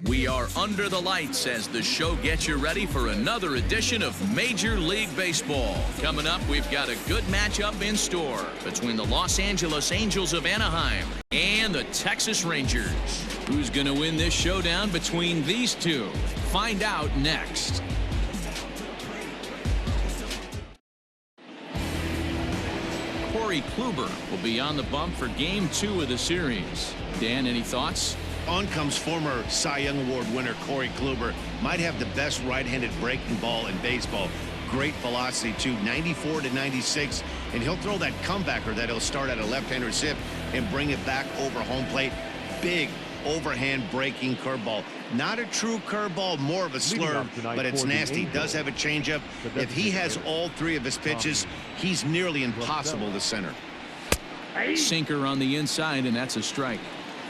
We are under the lights as the show gets you ready for another edition of Major League Baseball. Coming up, we've got a good matchup in store between the Los Angeles Angels of Anaheim and the Texas Rangers. Who's going to win this showdown between these two? Find out next. Corey Kluber will be on the bump for Game 2 of the series. Dan, any thoughts? On comes former Cy Young Award winner Corey Kluber. Might have the best right-handed breaking ball in baseball. Great velocity too, 94 to 96, and he'll throw that comebacker that he'll start at a left-hander's hip and bring it back over home plate. Big overhand breaking curveball. Not a true curveball, more of a slurve, but it's nasty. Does have a changeup. If he has all three of his pitches, he's nearly impossible to center. Sinker on the inside, and that's a strike.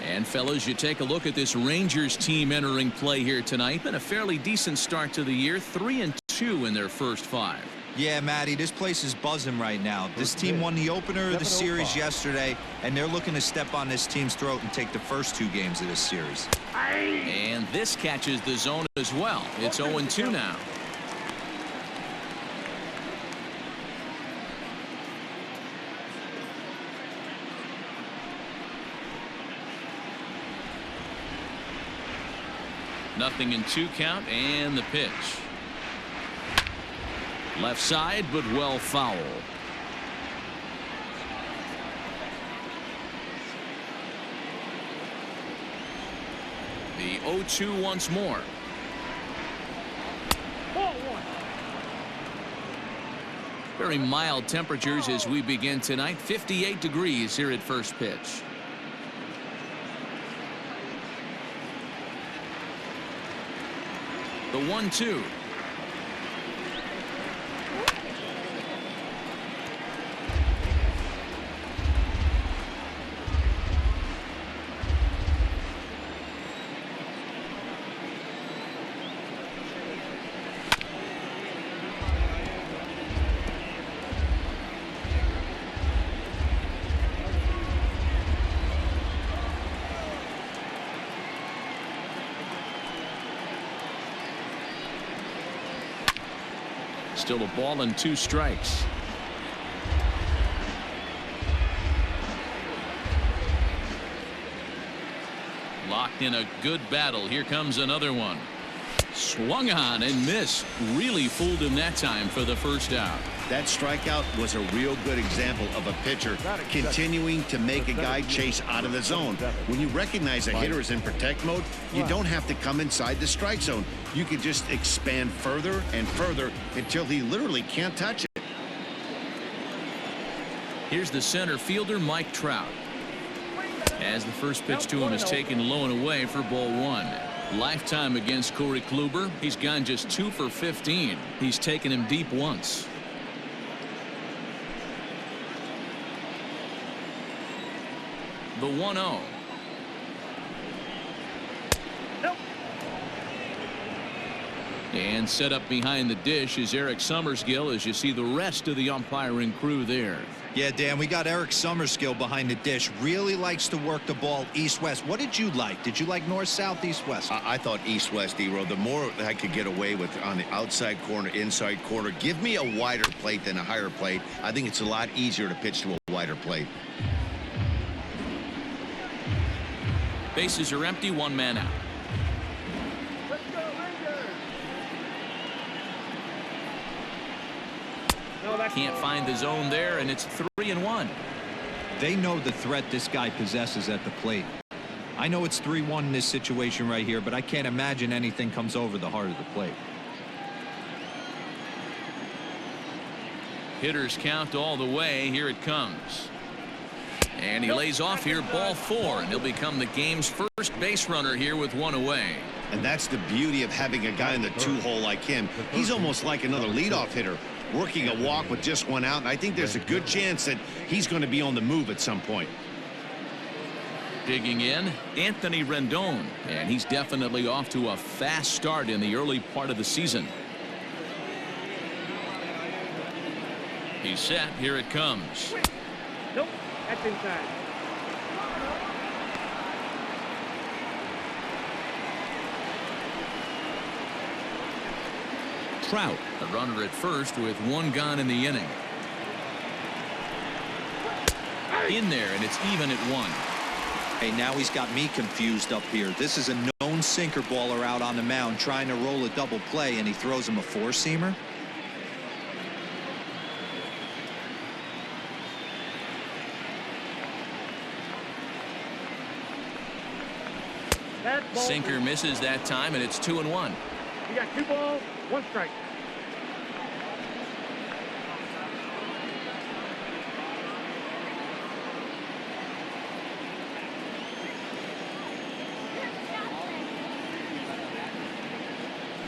And fellas, you take a look at this Rangers team entering play here tonight. Been a fairly decent start to the year, 3-2 in their first 5. Yeah, Matty, this place is buzzing right now. This team won the opener of the series yesterday, and they're looking to step on this team's throat and take the first 2 games of this series. And this catches the zone as well. It's 0-2 now. Nothing in 2 count, and the pitch. Left side, but well foul. The 0-2 once more. Very mild temperatures as we begin tonight. 58 degrees here at first pitch. The 1-2. Still a ball and 2 strikes. Locked in a good battle. Here comes another one. Swung on and missed. Really fooled him that time for the first out. That strikeout was a real good example of a pitcher continuing to make a guy chase out of the zone. When you recognize a hitter is in protect mode, you don't have to come inside the strike zone. You can just expand further and further until he literally can't touch it. Here's the center fielder, Mike Trout. As the first pitch to him is taken low and away for ball 1. Lifetime against Corey Kluber. He's gone just 2 for 15. He's taken him deep once. The 1-0. And set up behind the dish is Eric Summerskill as you see the rest of the umpiring crew there. Yeah, Dan, we got Eric Summerskill behind the dish. Really likes to work the ball east-west. What did you like? Did you like north-south, east-west? I thought east-west, D-Row. The more I could get away with on the outside corner, inside corner. Give me a wider plate than a higher plate. I think it's a lot easier to pitch to a wider plate. Bases are empty, 1 man out. Can't find the zone there, and it's 3-1. They know the threat this guy possesses at the plate. I know it's 3-1 in this situation right here, but I can't imagine anything comes over the heart of the plate. Hitters count all the way. Here it comes. And he lays off here, ball 4, and he'll become the game's first base runner here with 1 away. And that's the beauty of having a guy in the 2-hole like him. He's almost like another leadoff hitter, working a walk with just 1 out, and I think there's a good chance that he's going to be on the move at some point. Digging in, Anthony Rendon, and he's definitely off to a fast start in the early part of the season. He's set. Here it comes. Nope, that's inside. Trout. A runner at first with one gone in the inning. In there, and it's even at 1. Hey, now he's got me confused up here. This is a known sinker baller out on the mound trying to roll a double play, and he throws him a four-seamer. Sinker misses that time, and it's 2-1. You got 2 balls, 1 strike.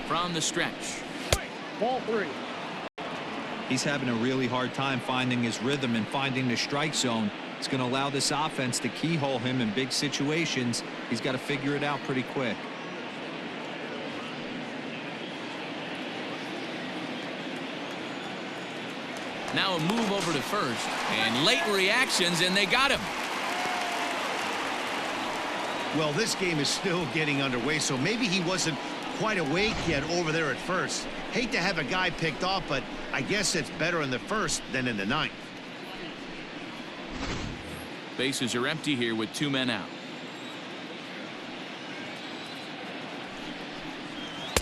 From the stretch. Ball 3. He's having a really hard time finding his rhythm and finding the strike zone. It's going to allow this offense to keyhole him in big situations. He's got to figure it out pretty quick. Now a move over to first, and late reactions, and they got him. Well, this game is still getting underway, so maybe he wasn't quite awake yet over there at first. Hate to have a guy picked off, but I guess it's better in the first than in the ninth. Bases are empty here with 2 men out.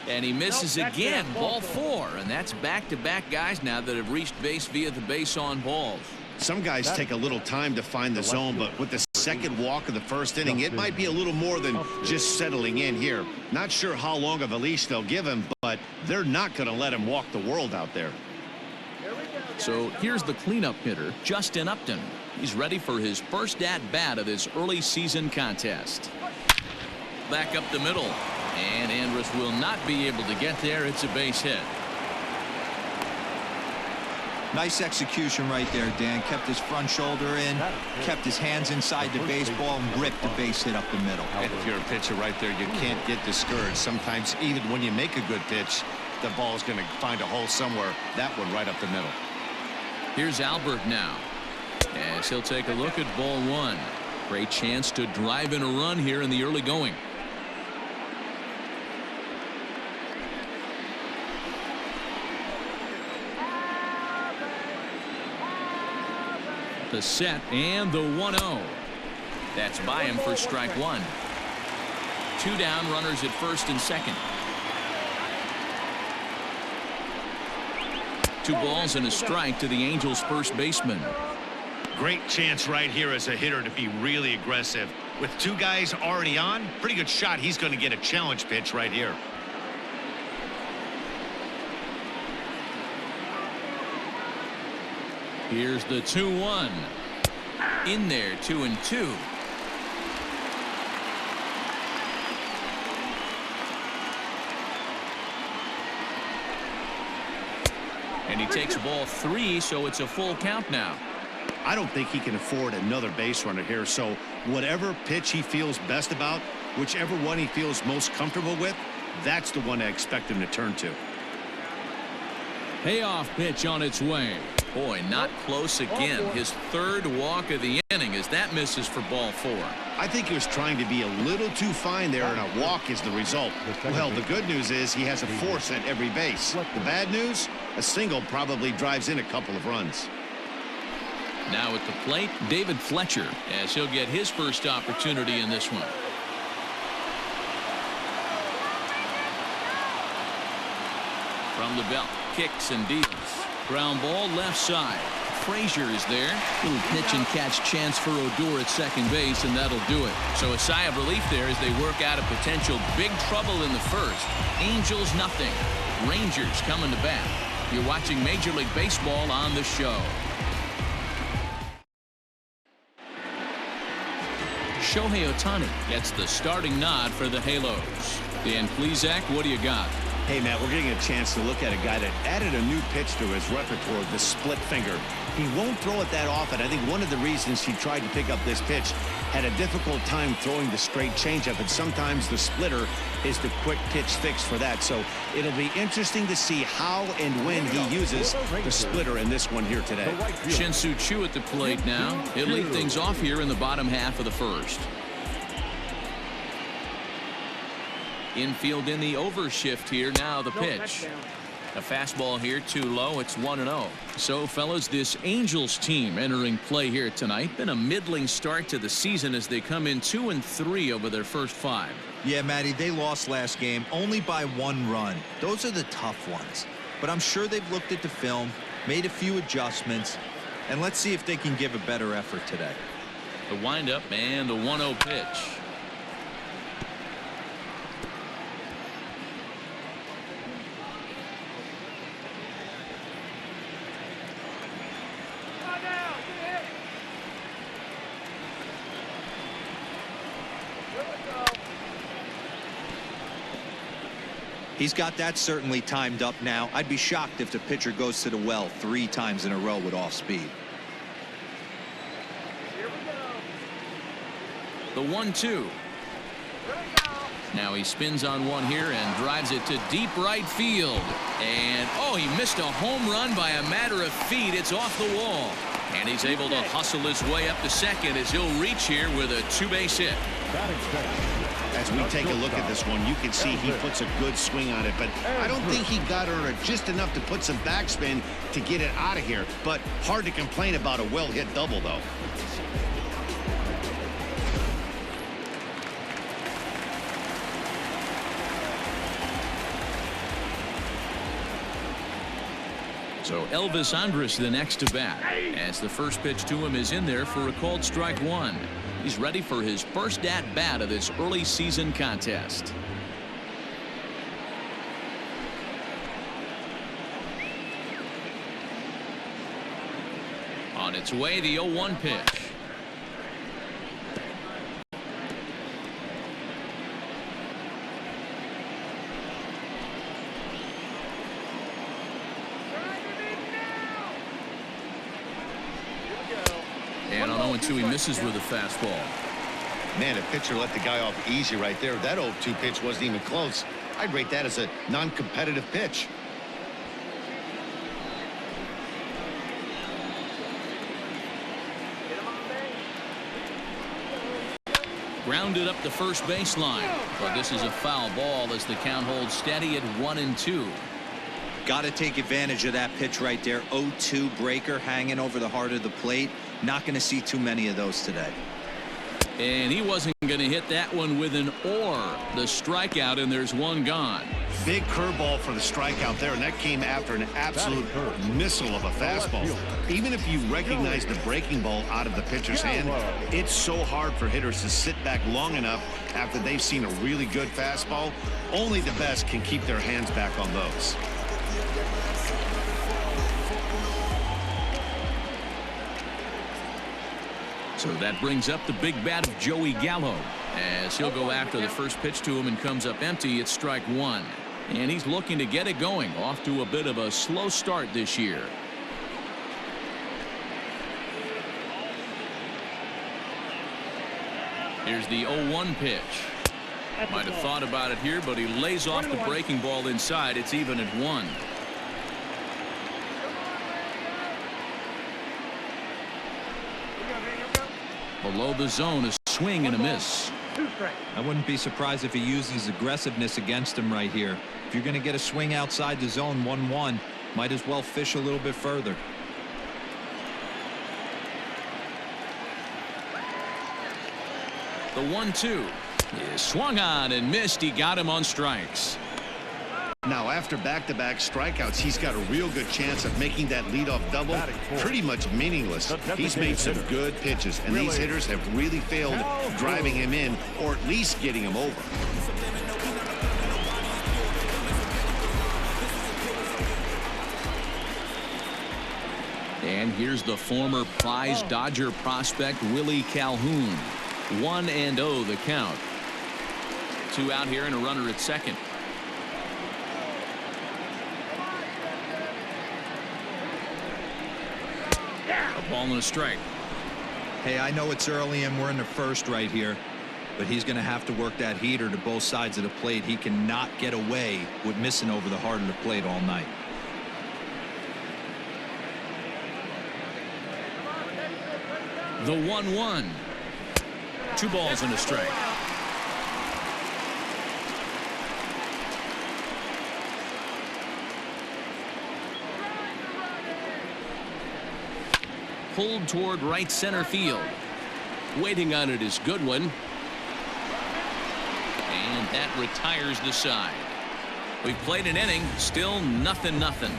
And he misses again. Ball 4, and that's back-to-back guys now that have reached base via the base on balls. Some guys take a little time to find the zone, but with the second walk of the first inning, it might be a little more than just settling in here. Not sure how long of a leash they'll give him, but they're not going to let him walk the world out there. So here's the cleanup hitter, Justin Upton. He's ready for his first at-bat of this early season contest. Back up the middle, and Andrus will not be able to get there. It's a base hit. Nice execution right there, Dan. Kept his front shoulder in, kept his hands inside the baseball, and ripped the base hit up the middle. And if you're a pitcher right there, you can't get discouraged. Sometimes even when you make a good pitch, the ball's going to find a hole somewhere. That one right up the middle. Here's Albert now, as he'll take a look at ball 1. Great chance to drive in a run here in the early going. The set and the 1-0. That's by him for strike 1. 2 down, runners at first and second. 2 balls and a strike to the Angels' first baseman. Great chance right here as a hitter to be really aggressive. With 2 guys already on, pretty good shot. He's going to get a challenge pitch right here. Here's the 2-1. In there, 2-2. And he takes ball 3, so it's a full count now. I don't think he can afford another base runner here, so whatever pitch he feels best about, whichever one he feels most comfortable with, that's the one I expect him to turn to. Payoff pitch on its way. Boy, not close again. His 3rd walk of the inning as that misses for ball 4. I think he was trying to be a little too fine there, and a walk is the result. Well, the good news is he has a force at every base. The bad news, a single probably drives in a couple of runs. Now at the plate, David Fletcher, as he'll get his first opportunity in this one. From the belt, kicks and deals. Ground ball left side. Frazier is there. Little pitch and catch chance for Odor at second base, and that'll do it. So a sigh of relief there as they work out a potential big trouble in the first. Angels nothing. Rangers coming to bat. You're watching Major League Baseball on the show. Shohei Ohtani gets the starting nod for the Halos. Dan Plesac, what do you got? Hey, Matt, we're getting a chance to look at a guy that added a new pitch to his repertoire, the split finger. He won't throw it that often. I think one of the reasons he tried to pick up this pitch, had a difficult time throwing the straight changeup, and sometimes the splitter is the quick pitch fix for that. So it'll be interesting to see how and when he uses the splitter in this one here today. Shin-Soo Choo at the plate now. He'll lead things off here in the bottom half of the first. Infield in the overshift here. Now the pitch. A fastball here too low. It's 1-0. So, fellas, this Angels team entering play here tonight. Been a middling start to the season as they come in 2-3 over their first 5. Yeah, Matty, they lost last game only by 1 run. Those are the tough ones. But I'm sure they've looked at the film, made a few adjustments, and let's see if they can give a better effort today. The windup and the 1-0 pitch. He's got that certainly timed up now. I'd be shocked if the pitcher goes to the well 3 times in a row with off speed. The 1-2. Now he spins on one here and drives it to deep right field. And, oh, he missed a home run by a matter of feet. It's off the wall. And he's able to hustle his way up to second as he'll reach here with a 2-base hit. As we take a look at this one, you can see he puts a good swing on it, but I don't think he got her just enough to put some backspin to get it out of here. But hard to complain about a well-hit double, though. So Elvis Andrus the next to bat, as the first pitch to him is in there for a called strike 1. He's ready for his first at-bat of this early season contest. On its way, the 0-1 pitch. And on 0-2, he misses with a fastball. Man, a pitcher let the guy off easy right there. That 0-2 pitch wasn't even close. I'd rate that as a non-competitive pitch. Grounded up the first baseline. But this is a foul ball as the count holds steady at 1-2. Got to take advantage of that pitch right there. 0-2 breaker hanging over the heart of the plate. Not going to see too many of those today. And he wasn't going to hit that one with an or. The strikeout, and there's one gone. Big curveball for the strikeout there, and that came after an absolute missile of a fastball. Even if you recognize the breaking ball out of the pitcher's hand, it's so hard for hitters to sit back long enough after they've seen a really good fastball. Only the best can keep their hands back on those. So that brings up the big bat of Joey Gallo, as he'll go after the first pitch to him and comes up empty. It's strike 1. And he's looking to get it going, off to a bit of a slow start this year. Here's the 0-1 pitch. Might have thought about it here, but he lays off the breaking ball inside. It's even at 1. Below the zone, a swing and a miss. I wouldn't be surprised if he uses aggressiveness against him right here. If you're going to get a swing outside the zone 1-1, might as well fish a little bit further. The 1-2 is swung on and missed. He got him on strikes. Now, after back-to-back strikeouts, he's got a real good chance of making that leadoff double pretty much meaningless. He's made some good pitches, and these hitters have really failed driving him in or at least getting him over. And here's the former prize Dodger prospect Willie Calhoun. 1-0 the count. 2 out here and a runner at second. A ball and a strike. Hey, I know it's early and we're in the first right here, but he's going to have to work that heater to both sides of the plate. He cannot get away with missing over the heart of the plate all night. The 1-1. 2 balls and a strike. pulled toward right center field. Waiting on it is Goodwin. And that retires the side. We've played an inning, still 0-0.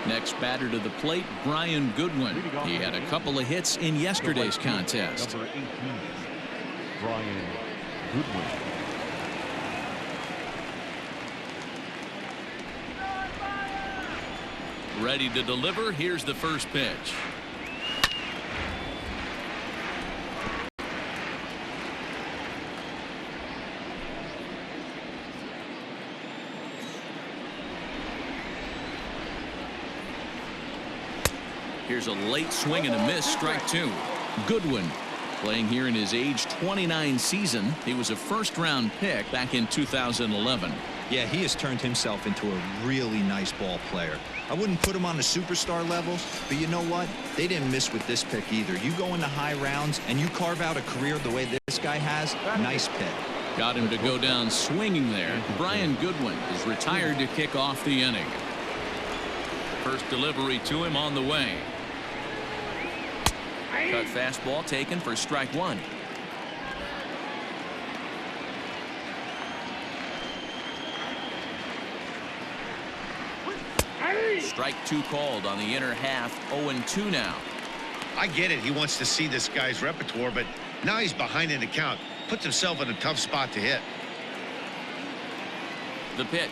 Next batter to the plate, Brian Goodwin. He had a couple of hits in yesterday's contest. Number 18, Brian Goodwin. Ready to deliver. Here's the first pitch. Here's a late swing and a miss, strike two. Goodwin playing here in his age 29 season. He was a first-round pick back in 2011. Yeah, he has turned himself into a really nice ball player. I wouldn't put him on the superstar level, but you know what? They didn't miss with this pick either. You go into high rounds and you carve out a career the way this guy has. Nice pick. Got him to go down swinging there. Brian Goodwin is retired to kick off the inning. First delivery to him on the way. Cut fastball taken for strike one. Strike two called on the inner half. 0-2 now. I get it. He wants to see this guy's repertoire, but now he's behind in the count. Puts himself in a tough spot to hit. The pitch.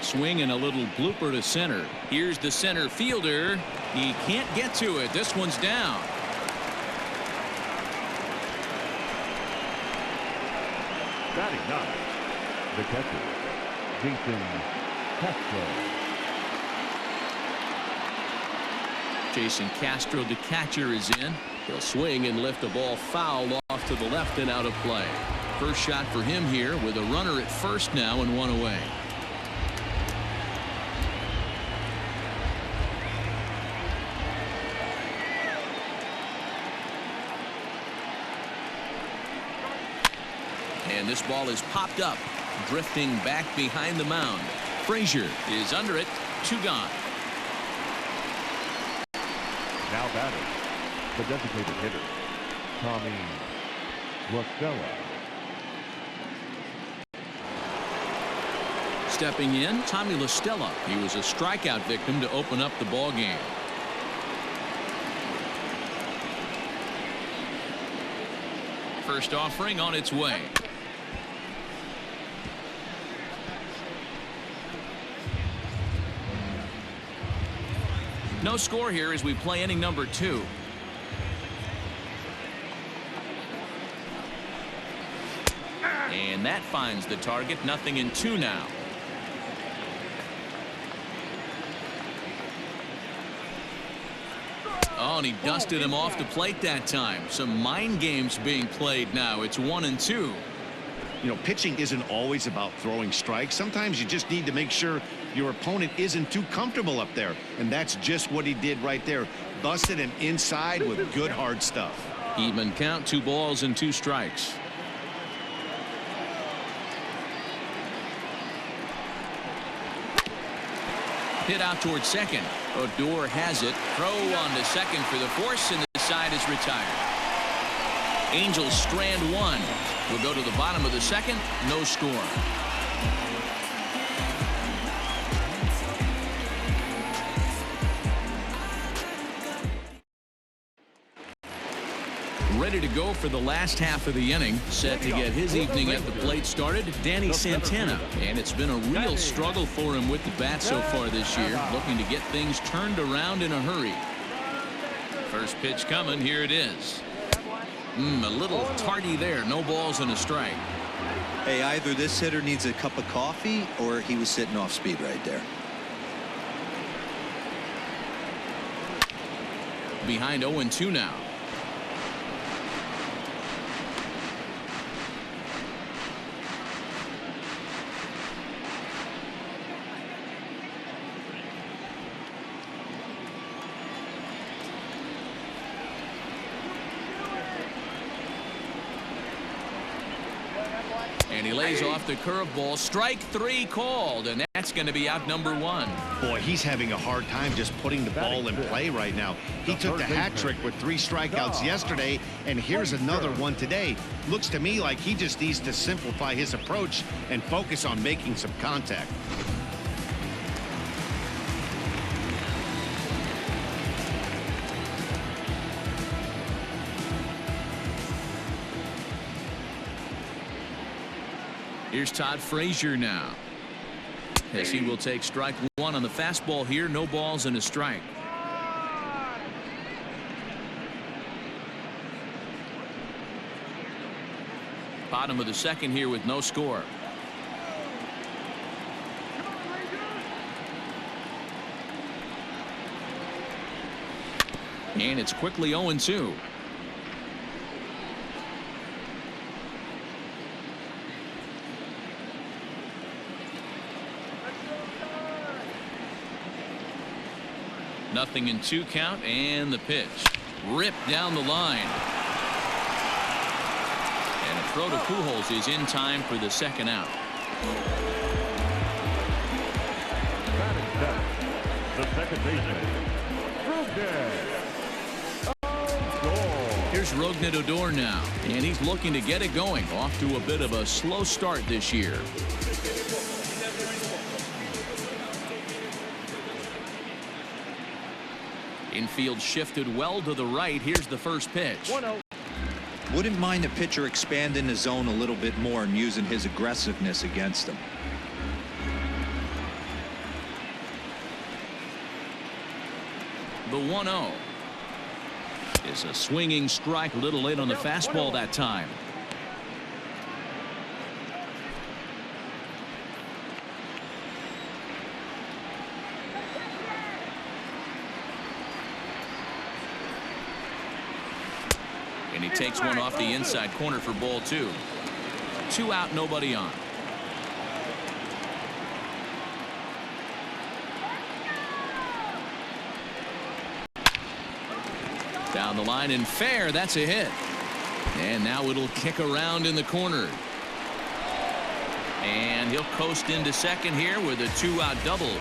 Swing and a little blooper to center. Here's the center fielder. He can't get to it. This one's down. Batting ninth, the catcher, Jason Castro. Jason Castro, the catcher, is in. He'll swing and lift the ball foul off to the left and out of play. First shot for him here with a runner at first now and one away. And this ball is popped up, drifting back behind the mound. Frazier is under it. 2 gone. Now batting, the designated hitter, Tommy LaStella. Stepping in, Tommy LaStella. He was a strikeout victim to open up the ball game. First offering on its way. No score here as we play inning number 2. And that finds the target. 0-2 now. Oh, and he dusted him off the plate that time. Some mind games being played now. It's 1-2. You know, pitching isn't always about throwing strikes. Sometimes you just need to make sure your opponent isn't too comfortable up there. And that's just what he did right there. Busted him inside with good hard stuff. Even count, 2 balls and 2 strikes. Hit out towards second. Odor has it. Throw on to second for the force, and the side is retired. Angels strand 1. We'll go to the bottom of the second. No score. Ready to go for the last half of the inning. Set to get his evening at the plate started, Danny Santana. And it's been a real struggle for him with the bat so far this year. Looking to get things turned around in a hurry. First pitch coming. Here it is. A little tardy there. No balls and a strike. Hey, either this hitter needs a cup of coffee or he was sitting off speed right there. Behind 0-2 now. And he lays off the curveball. Strike 3 called, and that that's going to be out number 1. Boy, he's having a hard time just putting the ball in play right now. He took the hat trick with 3 strikeouts yesterday, and here's another one today. Looks to me like he just needs to simplify his approach and focus on making some contact. Here's Todd Frazier now, as he will take strike 1 on the fastball here. No balls and a strike. Bottom of the 2nd here with no score. And it's quickly 0-2. Nothing in 2 count, and the pitch ripped down the line. And a throw to Pujols is in time for the 2nd out. The second baseman, Here's Rougned Odor now, and he's looking to get it going. Off to a bit of a slow start this year. Infield shifted well to the right. Here's the first pitch. 1-0. Wouldn't mind the pitcher expanding the zone a little bit more and using his aggressiveness against him. The 1-0 is a swinging strike, a little late on the fastball that time. And he takes one off the inside corner for ball 2. 2 out, nobody on. Down the line and fair. That's a hit. And now it'll kick around in the corner. And he'll coast into 2nd here with a 2-out double.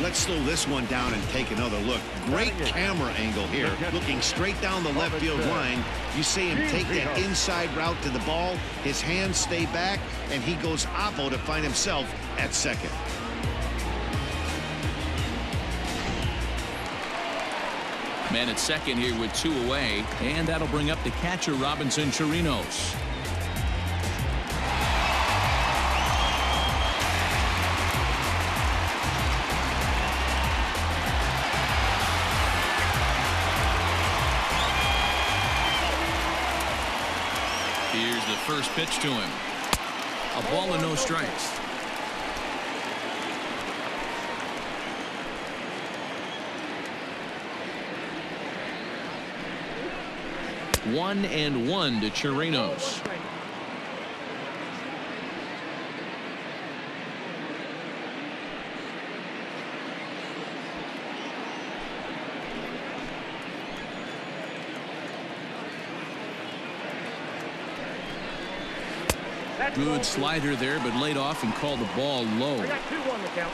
Let's slow this one down and take another look. Great camera angle here. Looking straight down the left field line. You see him take that inside route to the ball. His hands stay back, and he goes oppo to find himself at 2nd. Man at 2nd here with 2 away, and that'll bring up the catcher, Robinson Chirinos. Here's the first pitch to him. A ball and no strikes. One and one to Chirinos. Good slider there, but laid off and called the ball low. I got 2 on the count.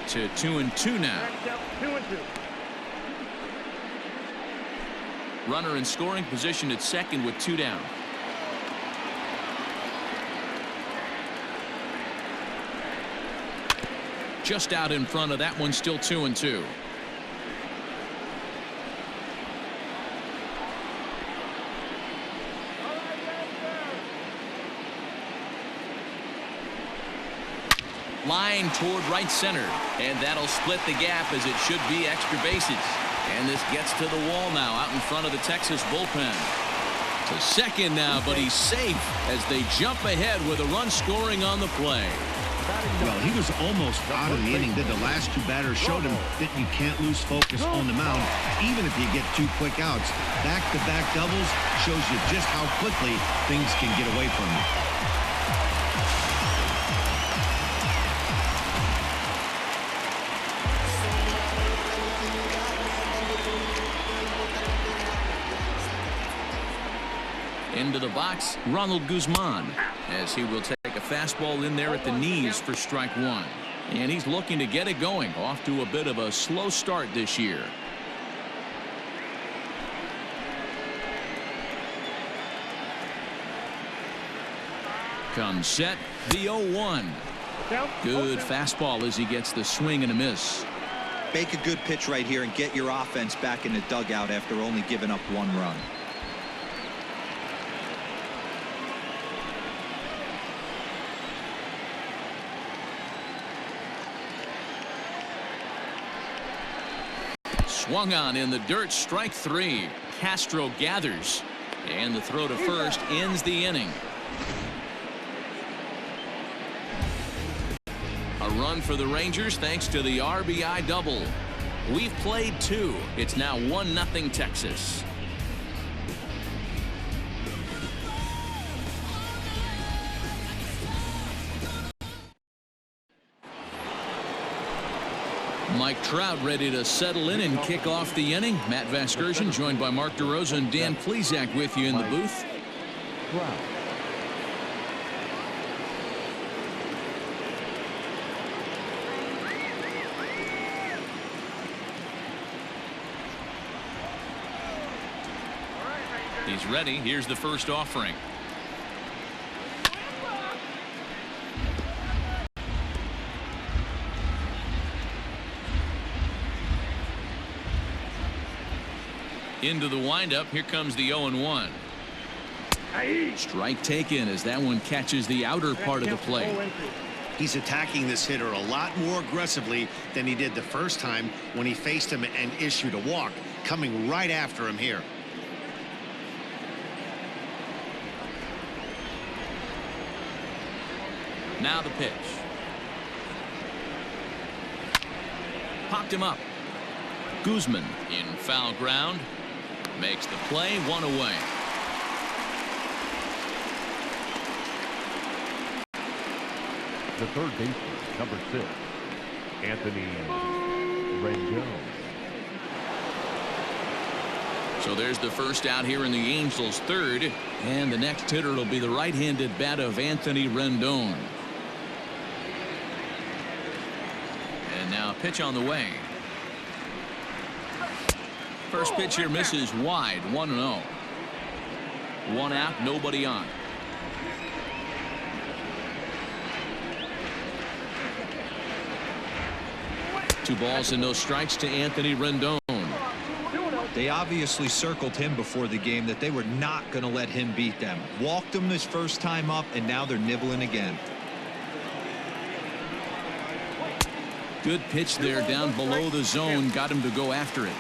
To 2-2 now. 2-2. Runner in scoring position at 2nd with 2 down. Just out in front of that one, still 2-2. Line toward right center, and that'll split the gap as it should be extra bases. And this gets to the wall now out in front of the Texas bullpen. To 2nd now, but he's safe as they jump ahead with a run scoring on the play. Well, he was almost out of the inning. The last 2 batters showed him that you can't lose focus on the mound, even if you get 2 quick outs. Back-to-back doubles shows you just how quickly things can get away from you. Into the box, Ronald Guzman, as he will take a fastball in there at the knees for strike one. And he's looking to get it going, off to a bit of a slow start this year. Comes set, the 0-1. Good fastball as he gets the swing and a miss. Make a good pitch right here and get your offense back in the dugout after only giving up one run. Swung on in the dirt, strike three. Castro gathers, and the throw to first ends the inning. A run for the Rangers thanks to the RBI double. We've played two. It's now 1-0 Texas. Mike Trout ready to settle in and kick off the inning. Matt Vasgersian joined by Mark DeRosa and Dan Plesac with you in the booth. He's ready. Here's the first offering. Into the windup. Here comes the 0-1. Strike taken as that one catches the outer part of the plate. He's attacking this hitter a lot more aggressively than he did the first time when he faced him and issued a walk, coming right after him here. Now the pitch. Popped him up. Guzman in foul ground. Makes the play, one away. The third baseman, number 6, Anthony Rendon. So there's the first out here in the Angels' third, and the next hitter will be the right-handed bat of Anthony Rendon. And now a pitch on the way. First pitch here misses wide, 1-0. One out, nobody on. Two balls and no strikes to Anthony Rendon. They obviously circled him before the game that they were not going to let him beat them. Walked him his first time up, and now they're nibbling again. Good pitch there down below the zone. Got him to go after it.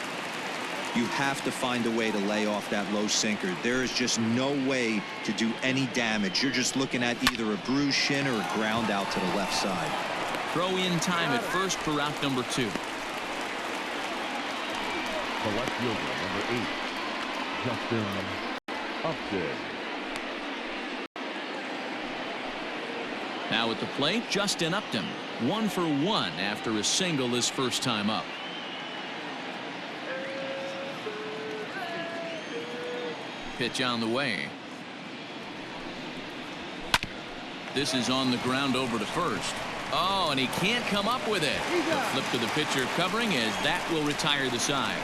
You have to find a way to lay off that low sinker. There is just no way to do any damage. You're just looking at either a bruised shin or a ground out to the left side. Throw in time at first for route number 2. The left fielder, number 8, Justin Upton. Now at the plate, Justin Upton. 1 for 1 after a single his first time up. Pitch on the way. This is on the ground over to first. Oh, and he can't come up with it. A flip to the pitcher covering as that will retire the side.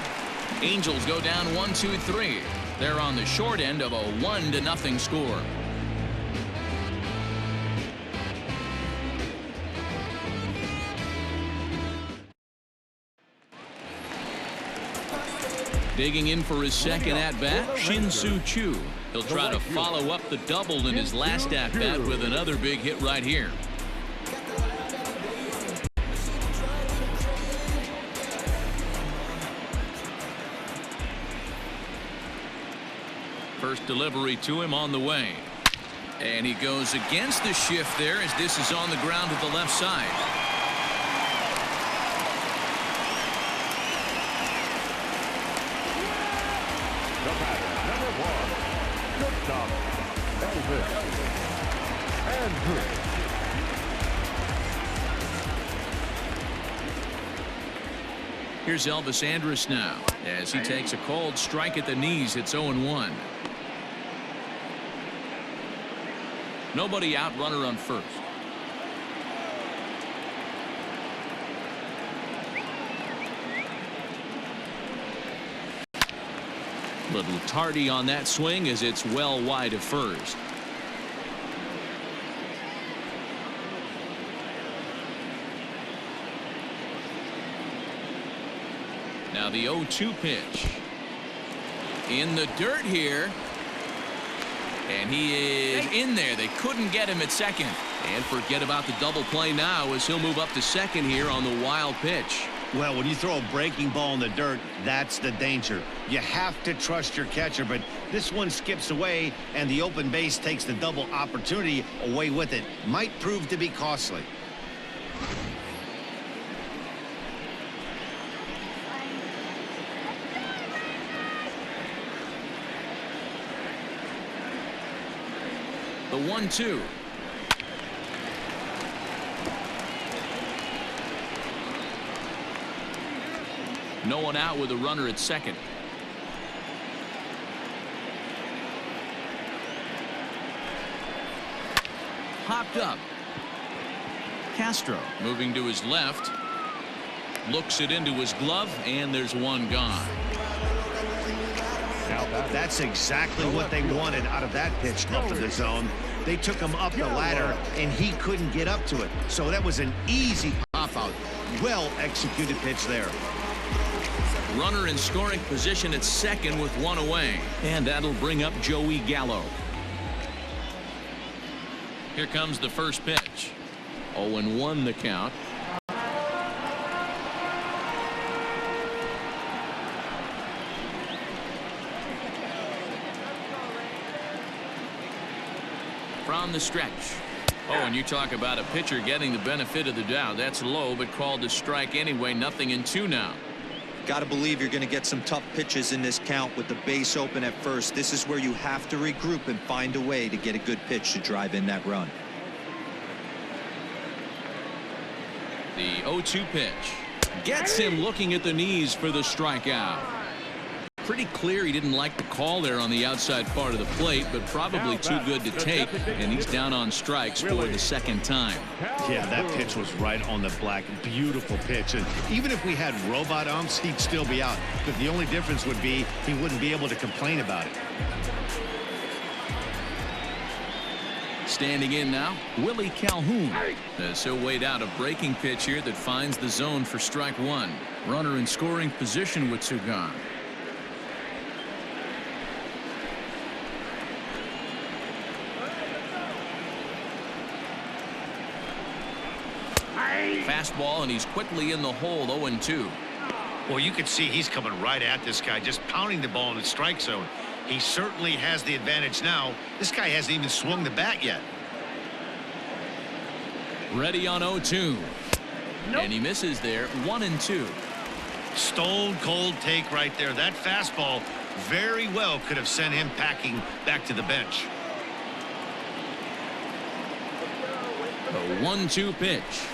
Angels go down 1-2-3. They're on the short end of a 1-0 score. Digging in for his second at-bat, Shin-Soo Choo. He'll try to follow up the double in his last at-bat with another big hit right here. First delivery to him on the way. And he goes against the shift there as this is on the ground to the left side. The batter, number 1, shortstop, Elvis Andrus. Here's Elvis Andrus now as he takes a called strike at the knees. It's 0-1. Nobody out, runner on first. Little tardy on that swing as it's well wide of first. Now the 0-2 pitch. In the dirt here. And he is in there. They couldn't get him at second. And forget about the double play now as he'll move up to second here on the wild pitch. Well, when you throw a breaking ball in the dirt, that's the danger. You have to trust your catcher, but this one skips away, and the open base takes the double opportunity away with it. Might prove to be costly. The 1-2. No one out with a runner at second. Popped up. Castro moving to his left. Looks it into his glove, and there's one gone. That's exactly what they wanted out of that pitch left of the zone. They took him up the ladder, and he couldn't get up to it. So that was an easy pop-out. Well-executed pitch there. Runner in scoring position at second with one away. And that'll bring up Joey Gallo. Here comes the first pitch. 0-1 the count. From the stretch. Oh, and you talk about a pitcher getting the benefit of the doubt. That's low, but called to strike anyway. Nothing in two now. Got to believe you're going to get some tough pitches in this count with the base open at first. This is where you have to regroup and find a way to get a good pitch to drive in that run. The 0-2 pitch gets him looking at the knees for the strikeout. Pretty clear he didn't like the call there on the outside part of the plate, but probably too good to take, and he's down on strikes for the second time. Yeah, that pitch was right on the black. Beautiful pitch. And even if we had robot umps, he'd still be out. But the only difference would be he wouldn't be able to complain about it. Standing in now, Willie Calhoun. As he'll wait out a breaking pitch here that finds the zone for strike one. Runner in scoring position with two gone. Fastball, and he's quickly in the hole. 0-2. Well, you can see he's coming right at this guy, just pounding the ball in the strike zone. He certainly has the advantage now. This guy hasn't even swung the bat yet. Ready on 0-2. Nope. And he misses there. 1-2. Stone cold take right there. That fastball very well could have sent him packing back to the bench. The 1-2 pitch.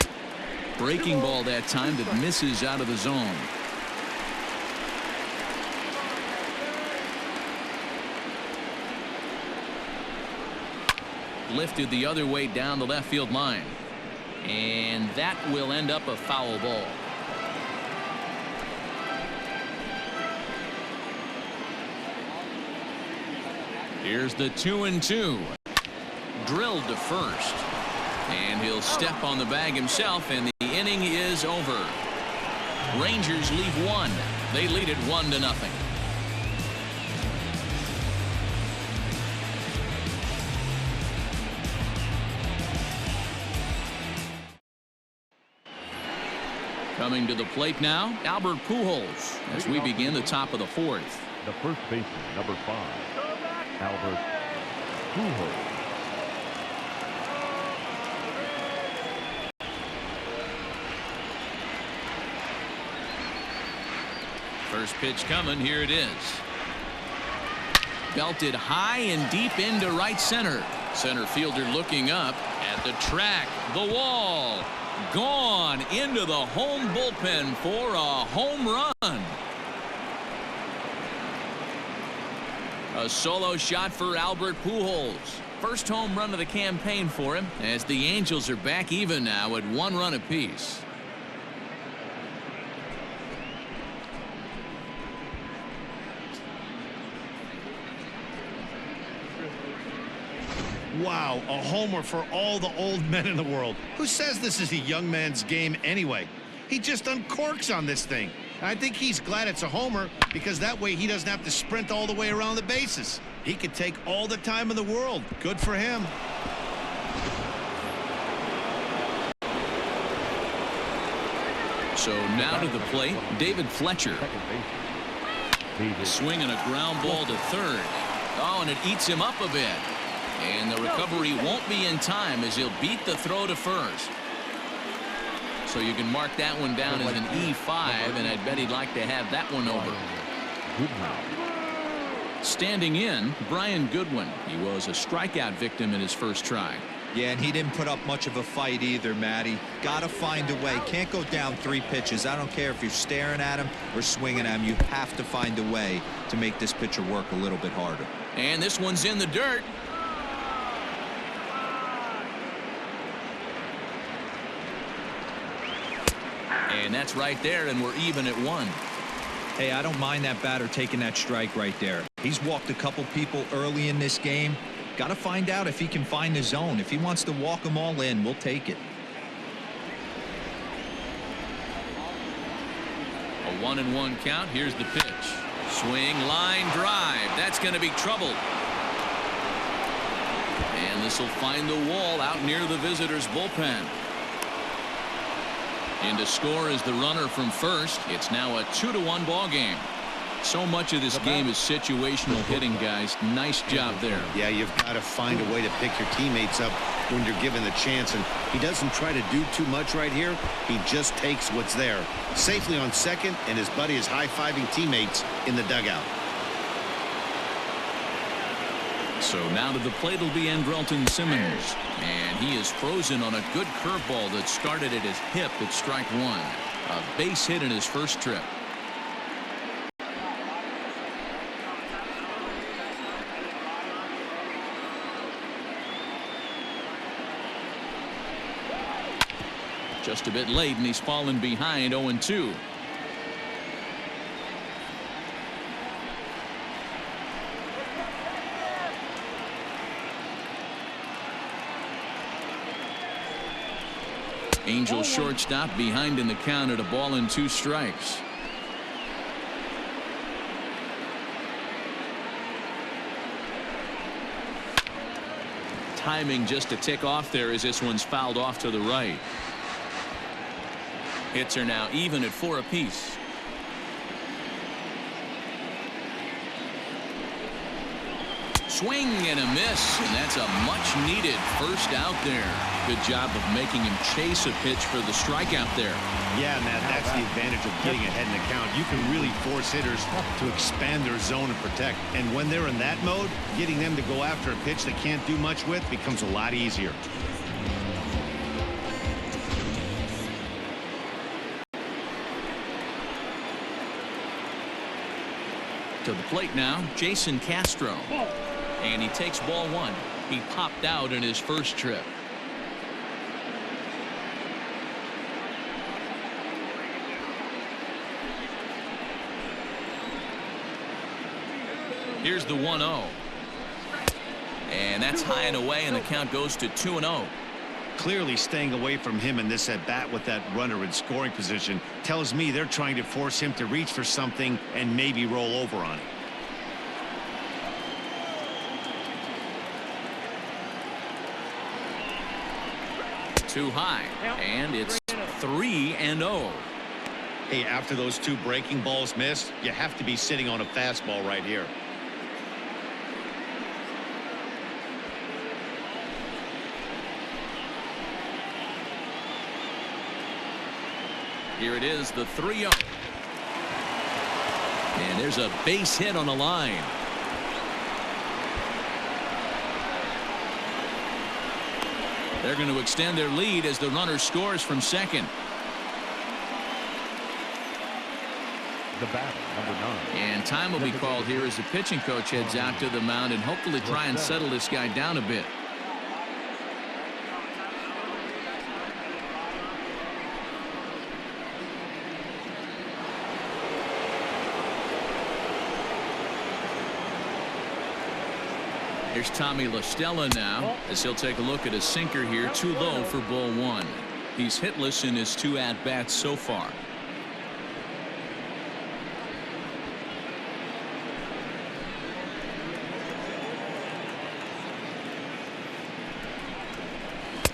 Breaking ball that time that misses out of the zone. Lifted the other way down the left field line. And that will end up a foul ball. Here's the 2-2. Drilled to first. And he'll step on the bag himself, and the inning is over. Rangers lead one. They lead it 1-0. Coming to the plate now, Albert Pujols, as we begin the top of the fourth. The first baseman, number 5, Albert Pujols. First pitch coming. Here it is. Belted high and deep into right center. Center fielder looking up at the track. The wall. Gone into the home bullpen for a home run. A solo shot for Albert Pujols. First home run of the campaign for him, as the Angels are back even now at 1 run apiece. Wow, a homer for all the old men in the world. Who says this is a young man's game anyway? He just uncorks on this thing. I think he's glad it's a homer because that way he doesn't have to sprint all the way around the bases. He could take all the time in the world. Good for him. So now to the plate, David Fletcher. Swinging a ground ball to third. Oh, and it eats him up a bit. And the recovery won't be in time as he'll beat the throw to first. So you can mark that one down as an E5, and I'd bet he'd like to have that one over. Standing in, Brian Goodwin. He was a strikeout victim in his first try. Yeah, and he didn't put up much of a fight either, Matty. Got to find a way. Can't go down 3 pitches. I don't care if you're staring at him or swinging at him. You have to find a way to make this pitcher work a little bit harder. And this one's in the dirt. And that's right there, and we're even at 1. Hey, I don't mind that batter taking that strike right there. He's walked a couple people early in this game. Got to find out if he can find the zone. If he wants to walk them all in, we'll take it. A 1-1 count. Here's the pitch. Swing, line drive. That's going to be trouble. And this will find the wall out near the visitors' bullpen. In to score is the runner from first. It's now a 2-1 ball game. So much of this game is situational hitting, guys. Nice job there. Yeah, you've got to find a way to pick your teammates up when you're given the chance, and he doesn't try to do too much right here. He just takes what's there. Safely on second, and his buddy is high-fiving teammates in the dugout. So now to the plate will be Andrelton Simmons, and he is frozen on a good curveball that started at his hip at strike 1. A base hit in his first trip. Just a bit late, and he's fallen behind 0-2. Angels shortstop behind in the count at 1-2 strikes. Timing just a tick off there as this one's fouled off to the right. Hits are now even at 4 apiece. Swing and a miss, and that's a much-needed first out there. Good job of making him chase a pitch for the strikeout there. Yeah, Matt, that's the advantage of getting ahead in the count. You can really force hitters to expand their zone and protect. And when they're in that mode, getting them to go after a pitch they can't do much with becomes a lot easier. To the plate now, Jason Castro. And he takes ball 1. He popped out in his first trip. Here's the 1-0. And that's high and away, and the count goes to 2-0. Clearly staying away from him in this at-bat with that runner in scoring position tells me they're trying to force him to reach for something and maybe roll over on it. Too high, and it's 3-0. Hey, after those 2 breaking balls missed, you have to be sitting on a fastball right here. Here it is, the 3-0. And there's a base hit on the line. They're going to extend their lead as the runner scores from second. The batter, number 9. And time will be called here as the pitching coach heads out to the mound and hopefully try and settle this guy down a bit. Here's Tommy La Stella now as he'll take a look at a sinker here, too low for ball 1. He's hitless in his 2 at-bats so far.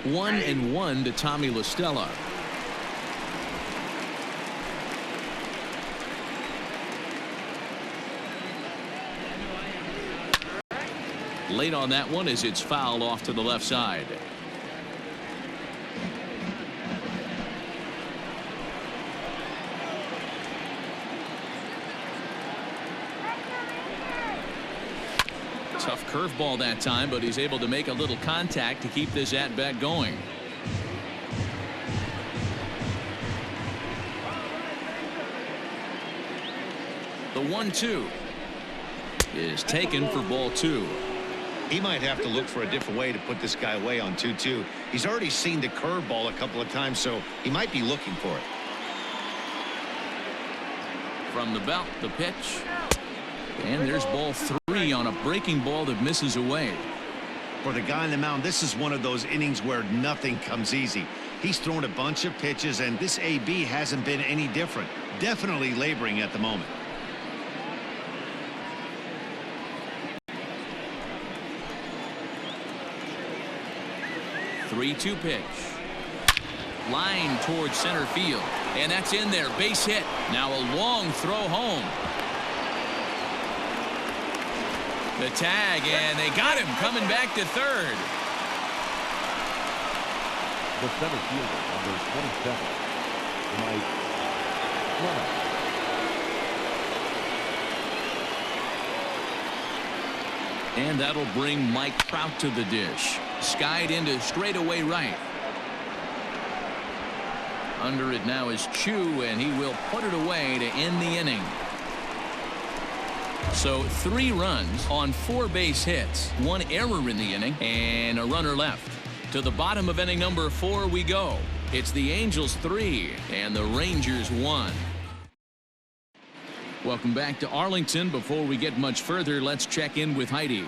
One and one to Tommy La Stella. Late on that one as it's fouled off to the left side. Tough curveball that time, but he's able to make a little contact to keep this at-bat going. The 1-2 is taken for ball 2. He might have to look for a different way to put this guy away on 2-2. He's already seen the curveball a couple of times, so he might be looking for it. From the belt, the pitch. And there's ball 3 on a breaking ball that misses away. For the guy on the mound, this is one of those innings where nothing comes easy. He's thrown a bunch of pitches, and this AB hasn't been any different. Definitely laboring at the moment. Three-two pitch. Line towards center field. And that's in there. Base hit. Now a long throw home. The tag, and they got him coming back to third. The center fielder, number 27, Mike Trout. And that'll bring Mike Trout to the dish. Skied into straightaway right. Under it now is Chu, and he will put it away to end the inning. So 3 runs on 4 base hits, 1 error in the inning, and a runner left. To the bottom of inning number 4 we go. It's the Angels 3 and the Rangers 1. Welcome back to Arlington. Before we get much further, let's check in with Heidi.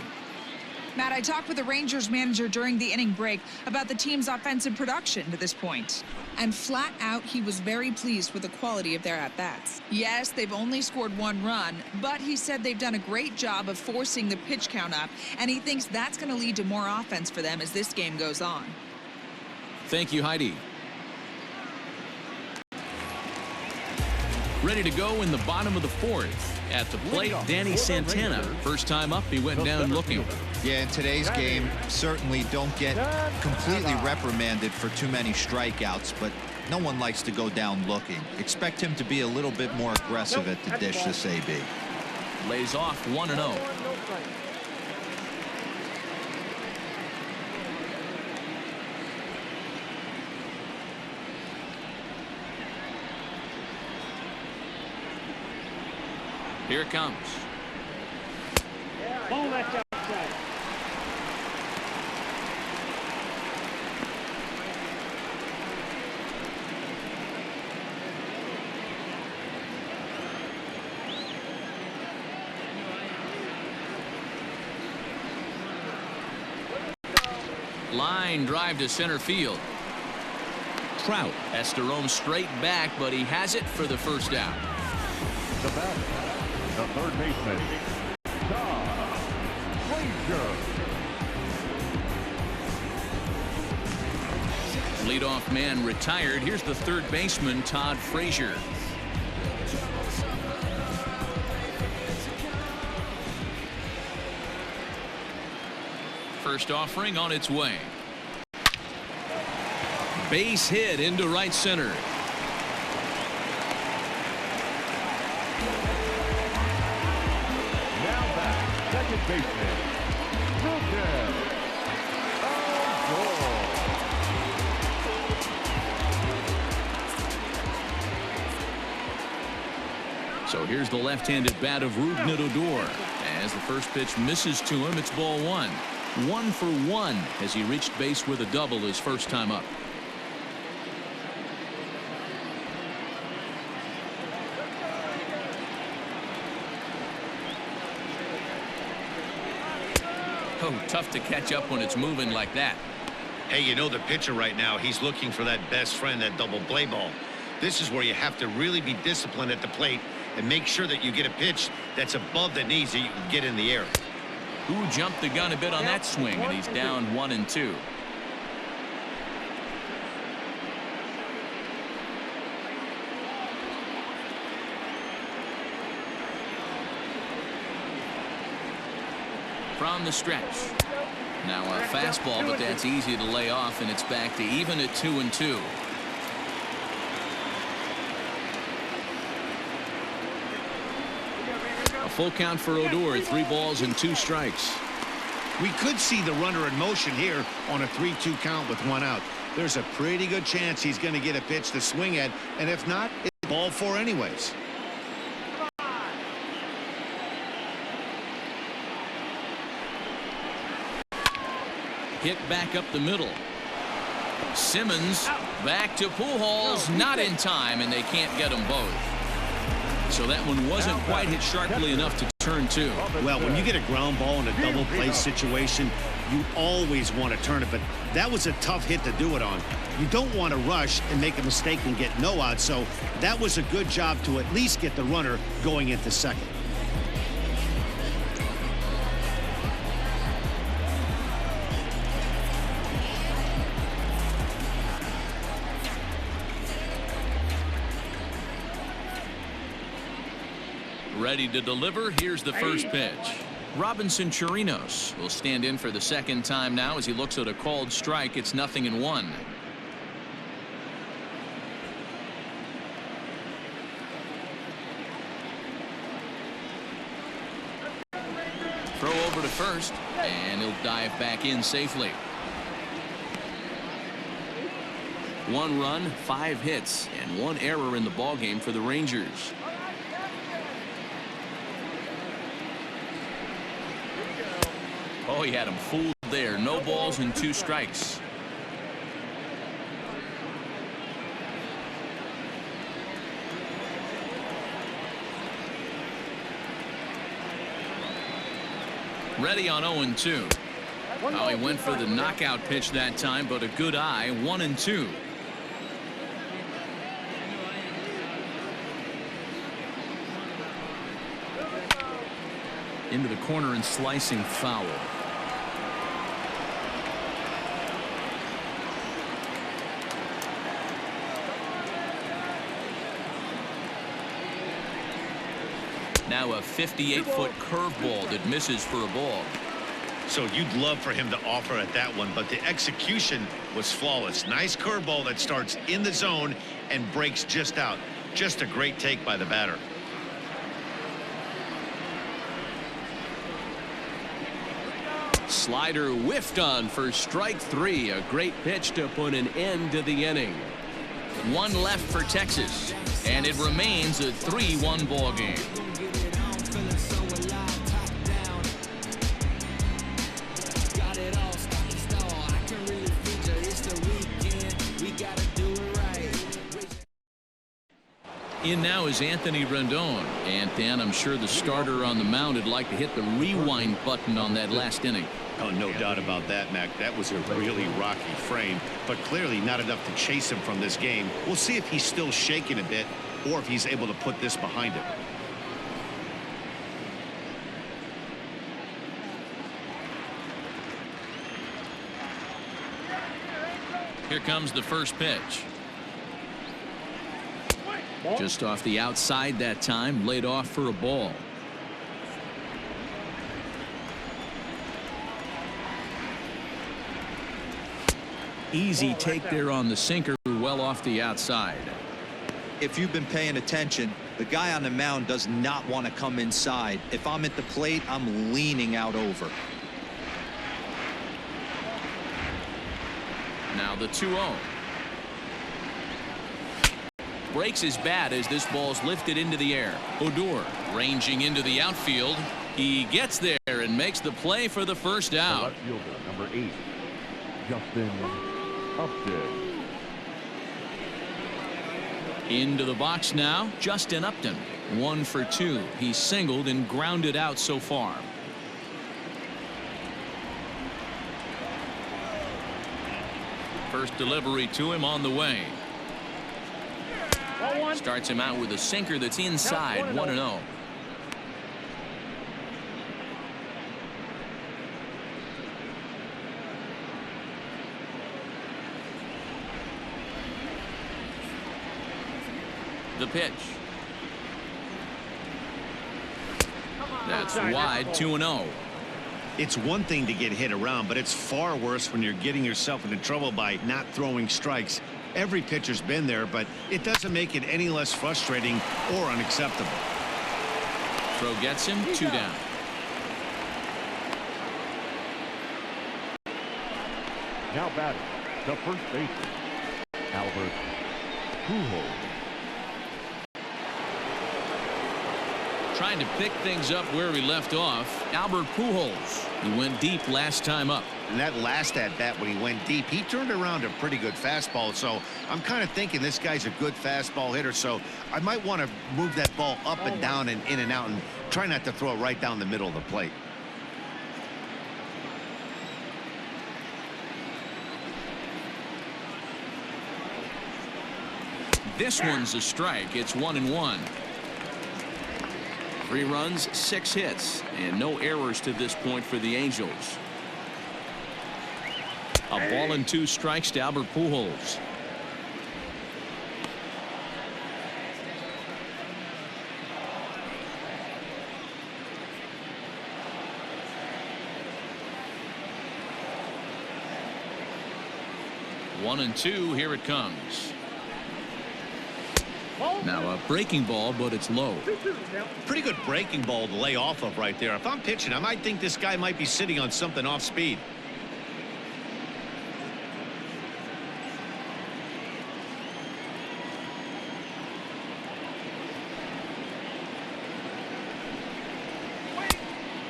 Matt, I talked with the Rangers manager during the inning break about the team's offensive production to this point. And flat out, he was very pleased with the quality of their at-bats. Yes, they've only scored 1 run, but he said they've done a great job of forcing the pitch count up, and he thinks that's going to lead to more offense for them as this game goes on. Thank you, Heidi. Ready to go in the bottom of the 4th. At the plate, Danny Santana. First time up, he went down looking. Yeah, in today's game, certainly don't get completely reprimanded for too many strikeouts, but no one likes to go down looking. Expect him to be a little bit more aggressive at the dish this AB. Lays off 1-0. Here it comes. Ball that's outside. Line drive to center field. Trout has to roam straight back, but he has it for the first out. The batter, the third baseman, Todd Frazier. Leadoff man retired. Here's the third baseman, Todd Frazier. First offering on its way. Base hit into right center. Now back, second baseman, Lucas. So here's the left-handed bat of Rougned Odor. As the first pitch misses to him, it's ball one. 1 for 1 as he reached base with a double his first time up. Oh, tough to catch up when it's moving like that. Hey, you know the pitcher right now, he's looking for that best friend, that double play ball. This is where you have to really be disciplined at the plate and make sure that you get a pitch that's above the knees that you can get in the air. Who jumped the gun a bit on that swing, and he's down 1-2. From the stretch. Now a fastball, but that's easy to lay off, and it's back to even at 2-2. A full count for Odor, 3 balls and 2 strikes. We could see the runner in motion here on a 3-2 count with 1 out. There's a pretty good chance he's going to get a pitch to swing at, and if not, it's ball 4 anyways. Hit back up the middle. Simmons back to Pujols, not in time, and they can't get them both. So that one wasn't quite hit sharply enough to turn 2. Well, when you get a ground ball in a double play situation, you always want to turn it, but that was a tough hit to do it on. You don't want to rush and make a mistake and get no out, so that was a good job to at least get the runner going into second. Ready to deliver. Here's the first pitch. Robinson Chirinos will stand in for the second time now as he looks at a called strike. It's 0-1. Throw over to first, and he'll dive back in safely. 1 run, 5 hits, and 1 error in the ballgame for the Rangers. Oh, he had him fooled there. No balls and 2 strikes. Ready on 0-2. Oh, he went for the knockout pitch that time, but a good eye. 1-2. Into the corner and slicing foul. Now a 58-foot curveball that misses for a ball. So you'd love for him to offer at that one, but the execution was flawless. Nice curveball that starts in the zone and breaks just out. Just a great take by the batter. Slider whiffed on for strike 3. A great pitch to put an end to the inning. 1 left for Texas, and it remains a 3-1 ball game. In now is Anthony Rendon, and Dan, I'm sure the starter on the mound would like to hit the rewind button on that last inning. Oh, no doubt about that, Mac. That was a really rocky frame, but clearly not enough to chase him from this game. We'll see if he's still shaking a bit or if he's able to put this behind him. Here comes the first pitch. Just off the outside that time, laid off for a ball. Easy take there on the sinker, well off the outside. If you've been paying attention, the guy on the mound does not want to come inside. If I'm at the plate, I'm leaning out over. Now the 2-0. breaks his bat as this ball's lifted into the air. Odor ranging into the outfield. He gets there and makes the play for the first The out. left fielder, number 8, Justin Upton. Into the box now, Justin Upton. 1 for 2. He's singled and grounded out so far. First delivery to him on the way. Ball 1. Starts him out with a sinker that's inside. 1-0. The pitch. That's wide. 2-0. It's one thing to get hit around, but it's far worse when you're getting yourself into trouble by not throwing strikes. Every pitcher's been there, but it doesn't make it any less frustrating or unacceptable. Throw gets him. 2 down. Now batting, the first baseman, Albert Pujols. Trying to pick things up where we left off. Albert Pujols. He went deep last time up. And that last at bat when he went deep, he turned around a pretty good fastball. So I'm kind of thinking this guy's a good fastball hitter. So I might want to move that ball up and down and in and out and try not to throw it right down the middle of the plate. This one's a strike. It's 1-1. 3 runs, 6 hits, and no errors to this point for the Angels. A ball and 2 strikes to Albert Pujols. One and 2. Here it comes. Now a breaking ball, but it's low. Pretty good breaking ball to lay off of right there. If I'm pitching, I might think this guy might be sitting on something off speed.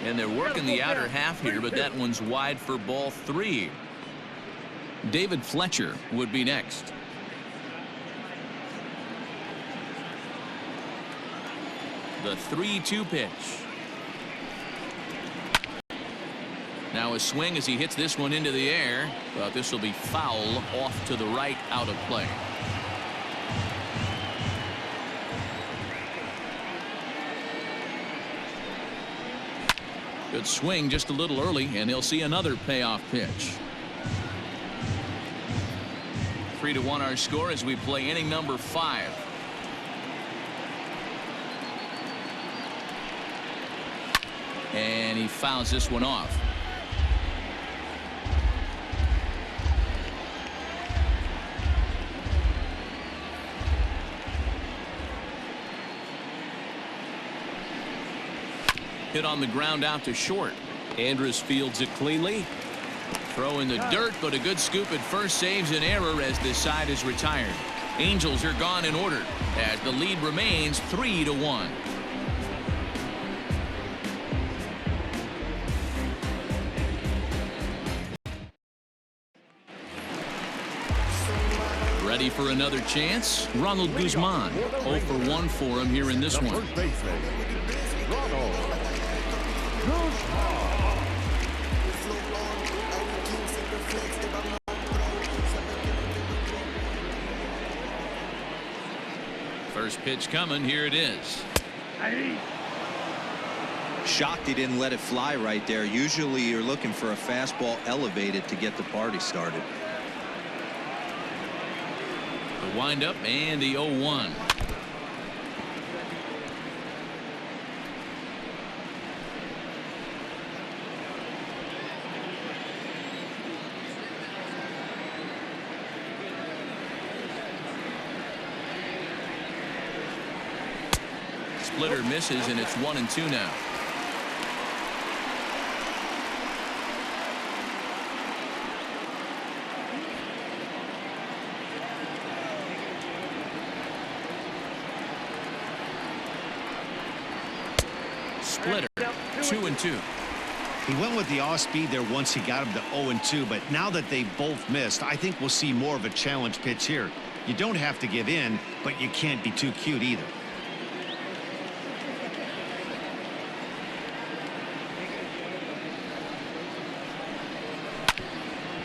And they're working the outer half here, but that one's wide for ball 3. David Fletcher would be next. The 3-2 pitch. Now a swing as he hits this one into the air, but this will be foul off to the right, out of play. Good swing just a little early, and he'll see another payoff pitch. 3-1 our score as we play inning number 5. And he fouls this one off. Hit on the ground out to short. Andrus fields it cleanly. Throw in the dirt, but a good scoop at first saves an error as this side is retired. Angels are gone in order as the lead remains 3-1. Ready for another chance? Ronald Guzman. 0 for 1 for him here in this one. First baseman, Ronald Guzman. First pitch coming. Here it is. Shocked he didn't let it fly right there. Usually you're looking for a fastball elevated to get the party started. The windup and the 0-1. Splitter misses, and it's 1-2 now. splitter. 2-2. He went with the off speed there once he got him to 0-2, but now that they both missed, I think we'll see more of a challenge pitch here. You don't have to give in, but you can't be too cute either.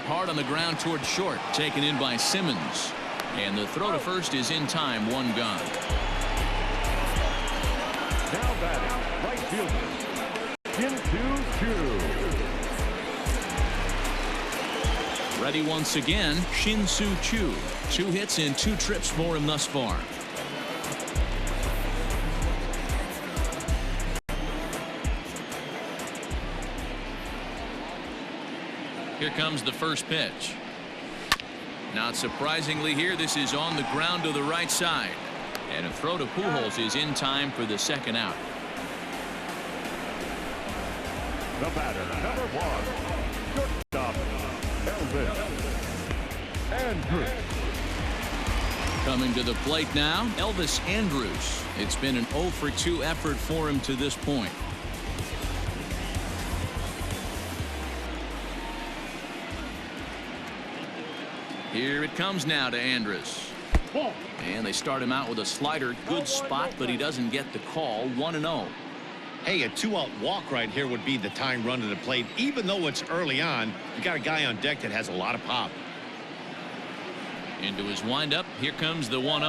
Hard on the ground toward short, taken in by Simmons. And the throw to first is in time, one gone. Now batting, right fielder, Ready once again, Shin-Soo Choo. 2 hits and 2 trips for him thus far. Here comes the first pitch. Not surprisingly here, this is on the ground to the right side. And a throw to Pujols is in time for the second out. The batter, number 1, shortstop, Elvis Andrus. Coming to the plate now, Elvis Andrus. It's been an 0-for-2 effort for him to this point. Here it comes now to Andrus. And they start him out with a slider. Good spot, but he doesn't get the call. 1-0. Hey, a 2-out walk right here would be the tying run to the plate. Even though it's early on, you got a guy on deck that has a lot of pop. Into his windup. Here comes the 1-0.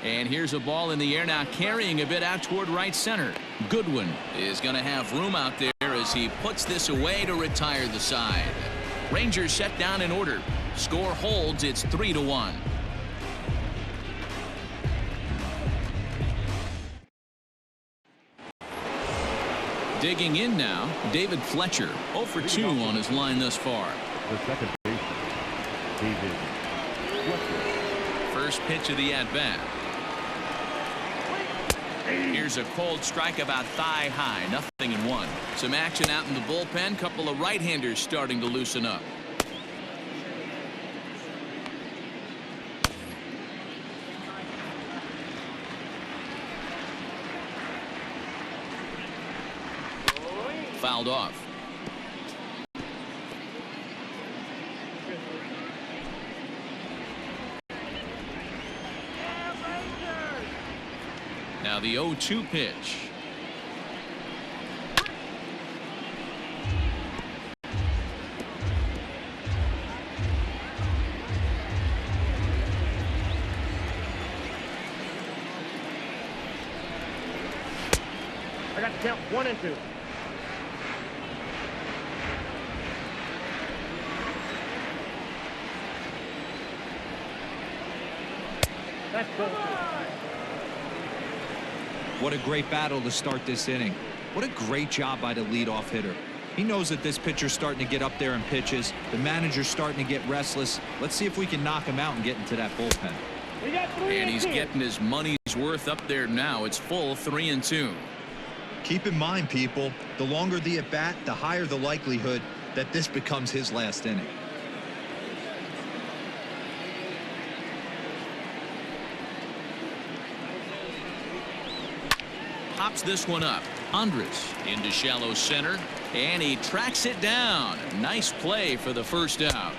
And here's a ball in the air now, carrying a bit out toward right center. Goodwin is going to have room out there as he puts this away to retire the side. Rangers set down in order. Score holds. It's 3-1. Digging in now, David Fletcher. 0-for-2 on his line thus far. The second baseman, David Fletcher. First pitch of the at-bat. Here's a cold strike about thigh high. 0-1. Some action out in the bullpen. Couple of right-handers starting to loosen up. Fouled off. Now the 0-2 pitch. I got to count 1 and 2. That's cool. What a great battle to start this inning. What a great job by the leadoff hitter. He knows that this pitcher's starting to get up there in pitches. The manager's starting to get restless. Let's see if we can knock him out and get into that bullpen. And he's getting his money's worth up there now. It's full 3-2. Keep in mind, people, the longer the at bat, the higher the likelihood that this becomes his last inning. Pops this one up. Andrus into shallow center, and he tracks it down. Nice play for the first out.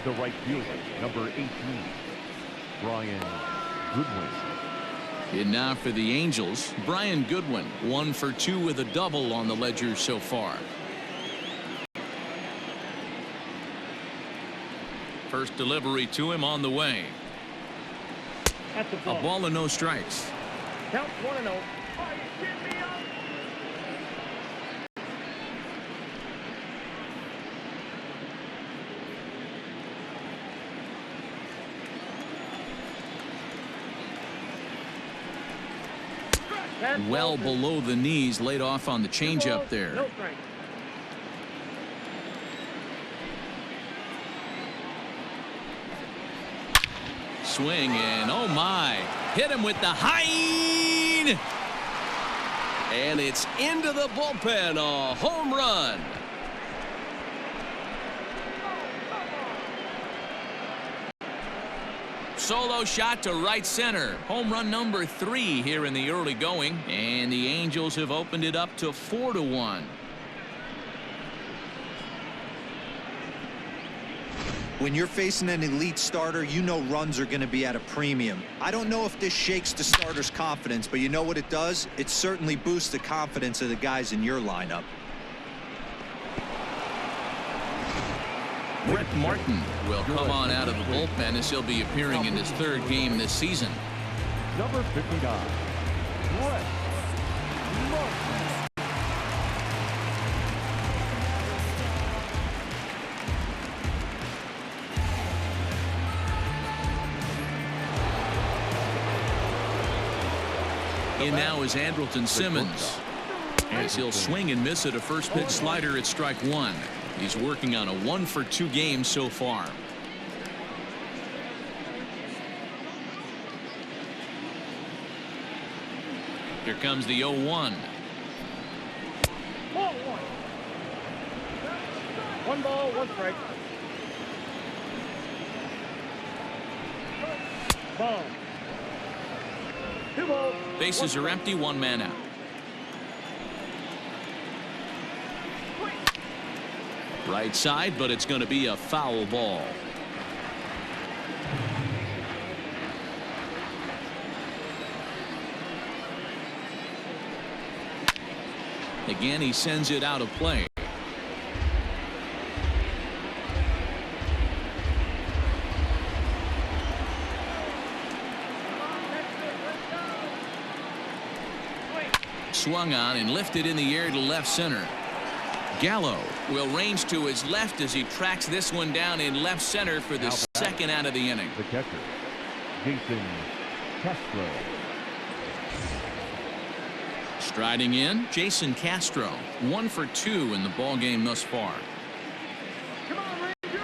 The right fielder, number 18, Brian Goodwin. And now for the Angels, Brian Goodwin, 1-for-2 with a double on the ledger so far. First delivery to him on the way. That's A ball and no strikes. Count 1-0. Well below the knees, laid off on the changeup there. No strike. Swing and oh my, hit him with the high, and it's into the bullpen. A home run. Solo shot to right center. Home run number 3 here in the early going. And the Angels have opened it up to 4-1. When you're facing an elite starter, you know runs are going to be at a premium. I don't know if this shakes the starter's confidence, but you know what it does? It certainly boosts the confidence of the guys in your lineup. Brett Martin will come on out of the bullpen as he'll be appearing in his 3rd game this season. Number 59, Brett Martin. In now is Andrelton Simmons, as he'll swing and miss at a first pitch slider at strike 1. He's working on a 1-for-2 game so far. Here comes the 0-1. Ball 1. 1 ball, 1 strike. Ball. 2 balls. Bases are empty, 1 man out. Right side, but it's going to be a foul ball. Again, he sends it out of play. Swung on and lifted in the air to left center. Gallo will range to his left as he tracks this one down in left center for the 2nd out of the inning. The catcher, Jason Castro. Striding in, Jason Castro, 1 for 2 in the ball game thus far. Come on, Rangers!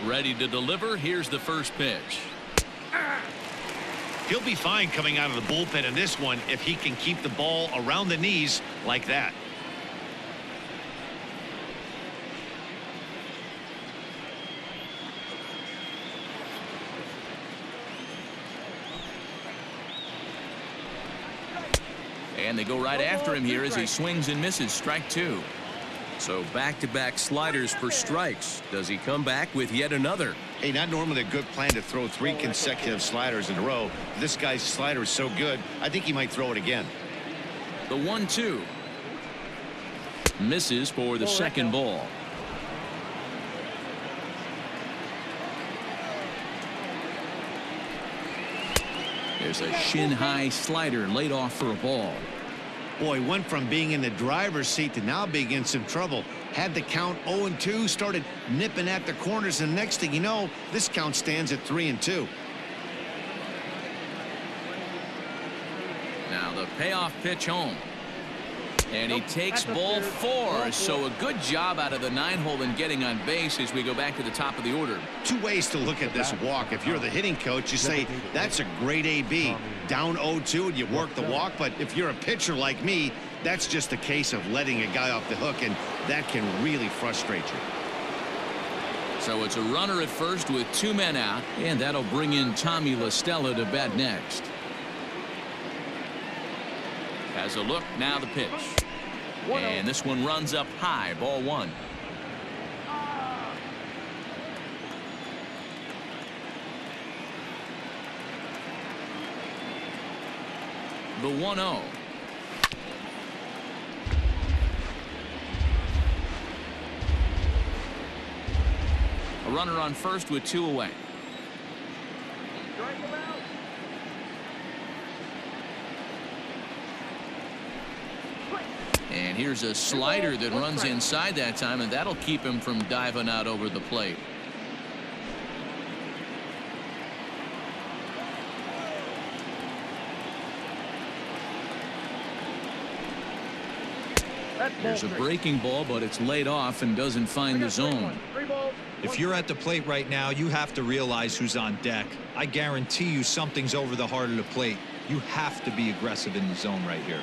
Ready to deliver. Here's the first pitch. He'll be fine coming out of the bullpen in this one if he can keep the ball around the knees like that. And they go right after him here as he swings and misses. Strike 2. So back-to-back sliders for strikes. Does he come back with yet another? Hey, not normally a good plan to throw 3 consecutive sliders in a row. This guy's slider is so good, I think he might throw it again. The 1-2. Misses for the 2nd ball. There's a shin-high slider laid off for a ball. Boy, went from being in the driver's seat to now being in some trouble. Had the count 0-2, started nipping at the corners, and next thing you know, this count stands at 3-2. Now the payoff pitch home. And he takes ball 4. So a good job out of the 9-hole in getting on base as we go back to the top of the order. 2 ways to look at this walk. If you're the hitting coach, you say that's a great AB. Down 0-2 and you work the walk. But if you're a pitcher like me, that's just a case of letting a guy off the hook, and that can really frustrate you. So it's a runner at first with 2 men out, and that'll bring in Tommy La Stella to bat next. Has a look, now the pitch. And this one runs up high, ball 1. The 1-0. A runner on first with 2 away. Strike him out. And here's a slider that runs inside that time, and that'll keep him from diving out over the plate. There's a breaking ball, but it's laid off and doesn't find the zone. If you're at the plate right now, you have to realize who's on deck. I guarantee you something's over the heart of the plate. You have to be aggressive in the zone right here.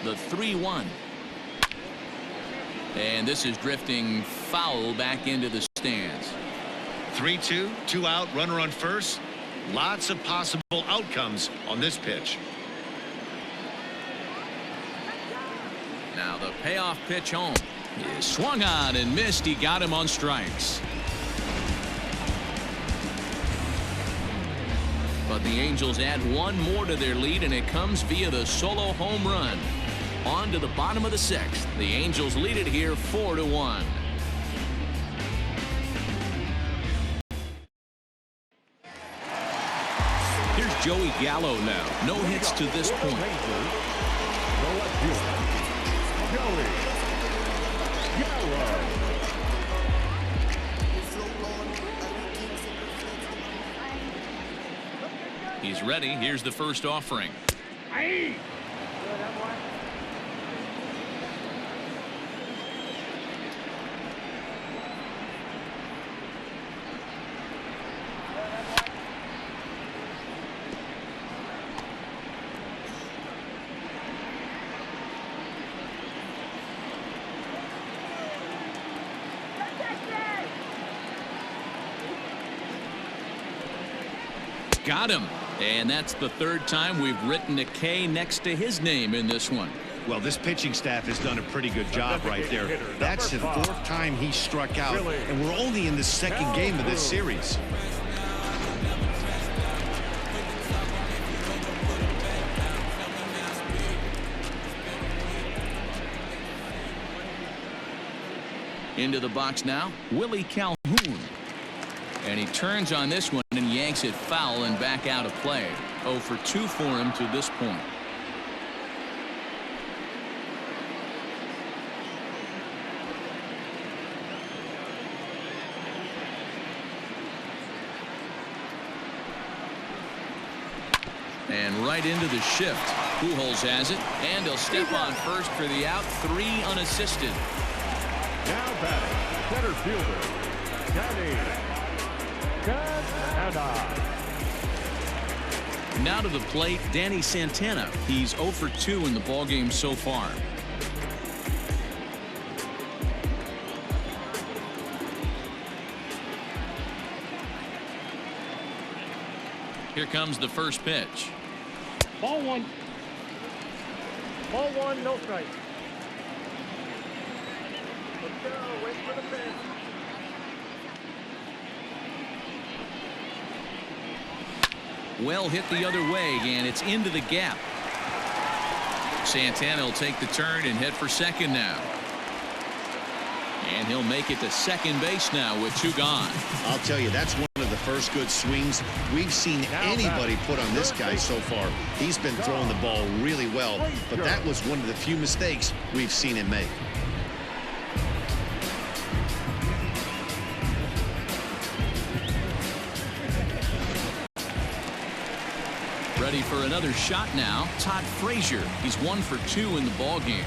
The 3-1. And this is drifting foul back into the stands. 3-2, 2 out, runner on first. Lots of possible outcomes on this pitch. Now the payoff pitch home is swung on and missed. He got him on strikes. But the Angels add one more to their lead, and it comes via the solo home run. On to the bottom of the 6th. The Angels lead it here 4-1. Here's Joey Gallo now. No hits to this point. Joey Gallo. He's ready. Here's the first offering. Got him. And that's the 3rd time we've written a K next to his name in this one. Well, this pitching staff has done a pretty good job right there. That's the 4th time he struck out, and we're only in the 2nd game of this series. Into the box now, Willie Calhoun. And he turns on this one and yanks it foul and back out of play. 0 for 2 for him to this point. And right into the shift. Pujols has it, and he'll step on first for the out. 3 unassisted. Now batting, center fielder, Danny. Now to the plate, Danny Santana. He's 0 for 2 in the ballgame so far. Here comes the first pitch. Ball 1. Ball 1, no strike. Let's go. Wait for the pitch. Well hit the other way, and it's into the gap. Santana will take the turn and head for second now. And he'll make it to second base now with 2 gone. I'll tell you, that's one of the first good swings we've seen anybody put on this guy so far. He's been throwing the ball really well, but that was one of the few mistakes we've seen him make. Ready for another shot now. Todd Frazier. He's 1 for 2 in the ballgame.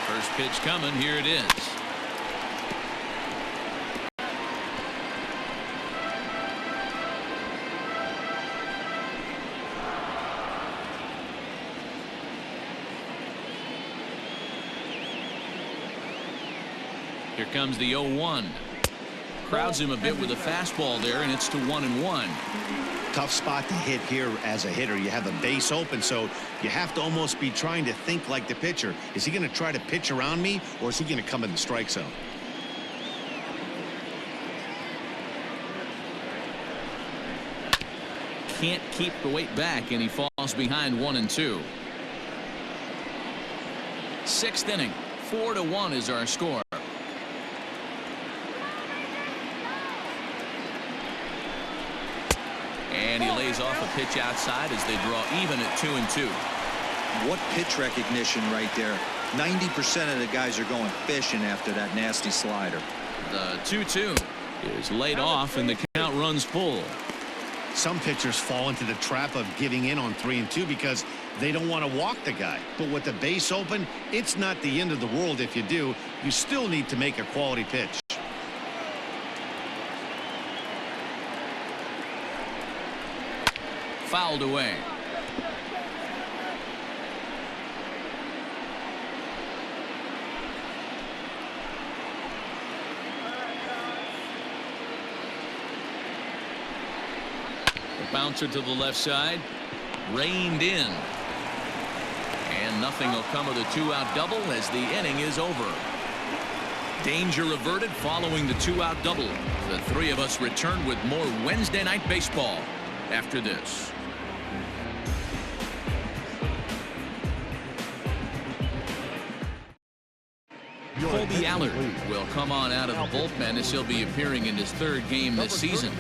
First pitch coming. Here it is. Here comes the 0-1. Crowds him a bit with a fastball there, and it's to 1-1. Tough spot to hit here as a hitter. You have a base open, so you have to almost be trying to think like the pitcher. Is he going to try to pitch around me, or is he going to come in the strike zone? Can't keep the weight back, and he falls behind 1-2. 6th inning. 4-1 is our score. And he lays off a pitch outside as they draw even at 2-2. What pitch recognition right there. 90% of the guys are going fishing after that nasty slider. The 2-2 is laid off, and the count runs full. Some pitchers fall into the trap of giving in on 3-2 because They don't want to walk the guy. But with the base open, it's not the end of the world if you do. You still need to make a quality pitch. Fouled away. The bouncer to the left side. Reined in. And nothing will come of the two-out double as the inning is over. Danger averted following the two-out double. The three of us return with more Wednesday Night Baseball after this. Colby Allard will come on out of the bullpen as he'll be appearing in his third game this season.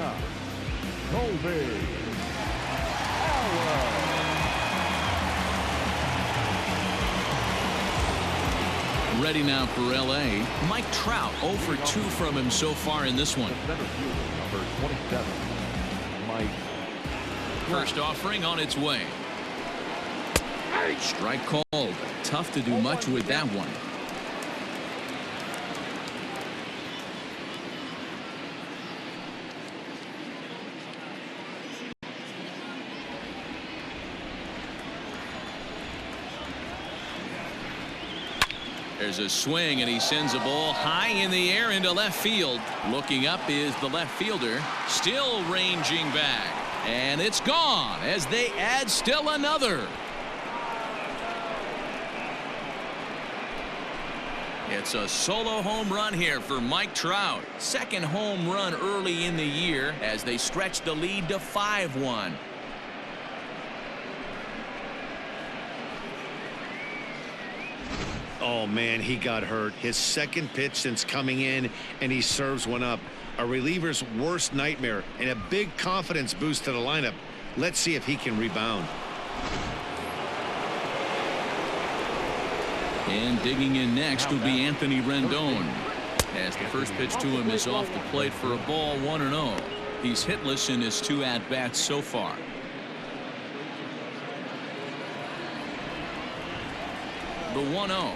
Colby. Ready now for L.A. Mike Trout 0 for 2 from him so far in this one. Center fielder, number 27, Mike. First offering on its way. Strike called. Tough to do much with that one. There's a swing, and he sends a ball high in the air into left field. Looking up is the left fielder, still ranging back. And it's gone as they add still another. It's a solo home run here for Mike Trout. Second home run early in the year as they stretch the lead to 5-1. Oh, man, he got hurt. His second pitch since coming in, and he serves one up. A reliever's worst nightmare and a big confidence boost to the lineup. Let's see if he can rebound. And digging in next will be Anthony Rendon. As the first pitch to him is off the plate for a ball, 1-0. He's hitless in his 2 at-bats so far. The 1-0.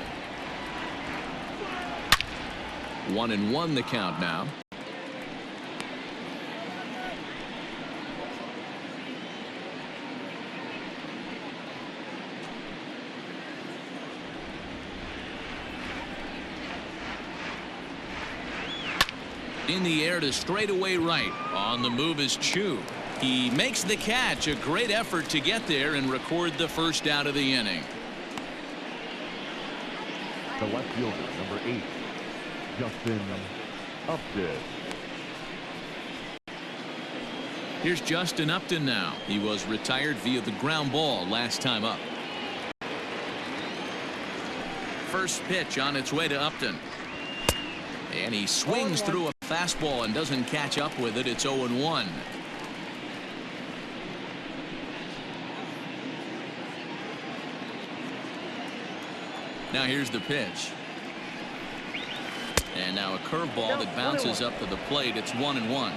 1-1 the count now. In the air to straightaway right. On the move is Chu. He makes the catch. A great effort to get there and record the first out of the inning. The left fielder, number 8, Justin Upton. Here's Justin Upton now. He was retired via the ground ball last time up. First pitch on its way to Upton. And he swings through a fastball and doesn't catch up with it. It's 0-1. Now here's the pitch. And now a curveball that bounces up to the plate. It's 1-1.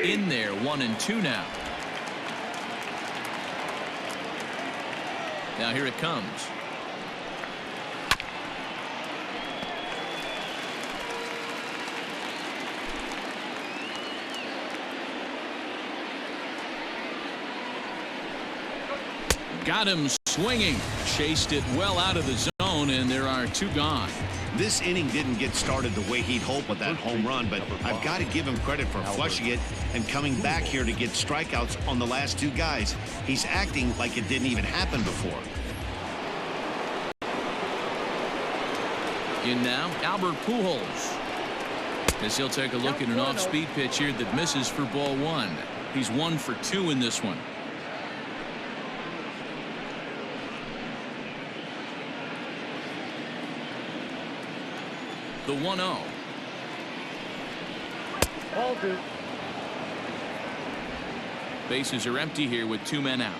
In there, 1-2 now. Now here it comes. Got him swinging. Chased it well out of the zone, and there are 2 gone. This inning didn't get started the way he'd hoped with that home run, but I've got to give him credit for flushing it and coming back here to get strikeouts on the last 2 guys. He's acting like it didn't even happen before. In now, Albert Pujols. As he'll take a look at an off-speed pitch here that misses for ball 1. He's 1 for 2 in this one. The 1-0. All good. Bases are empty here with 2 men out.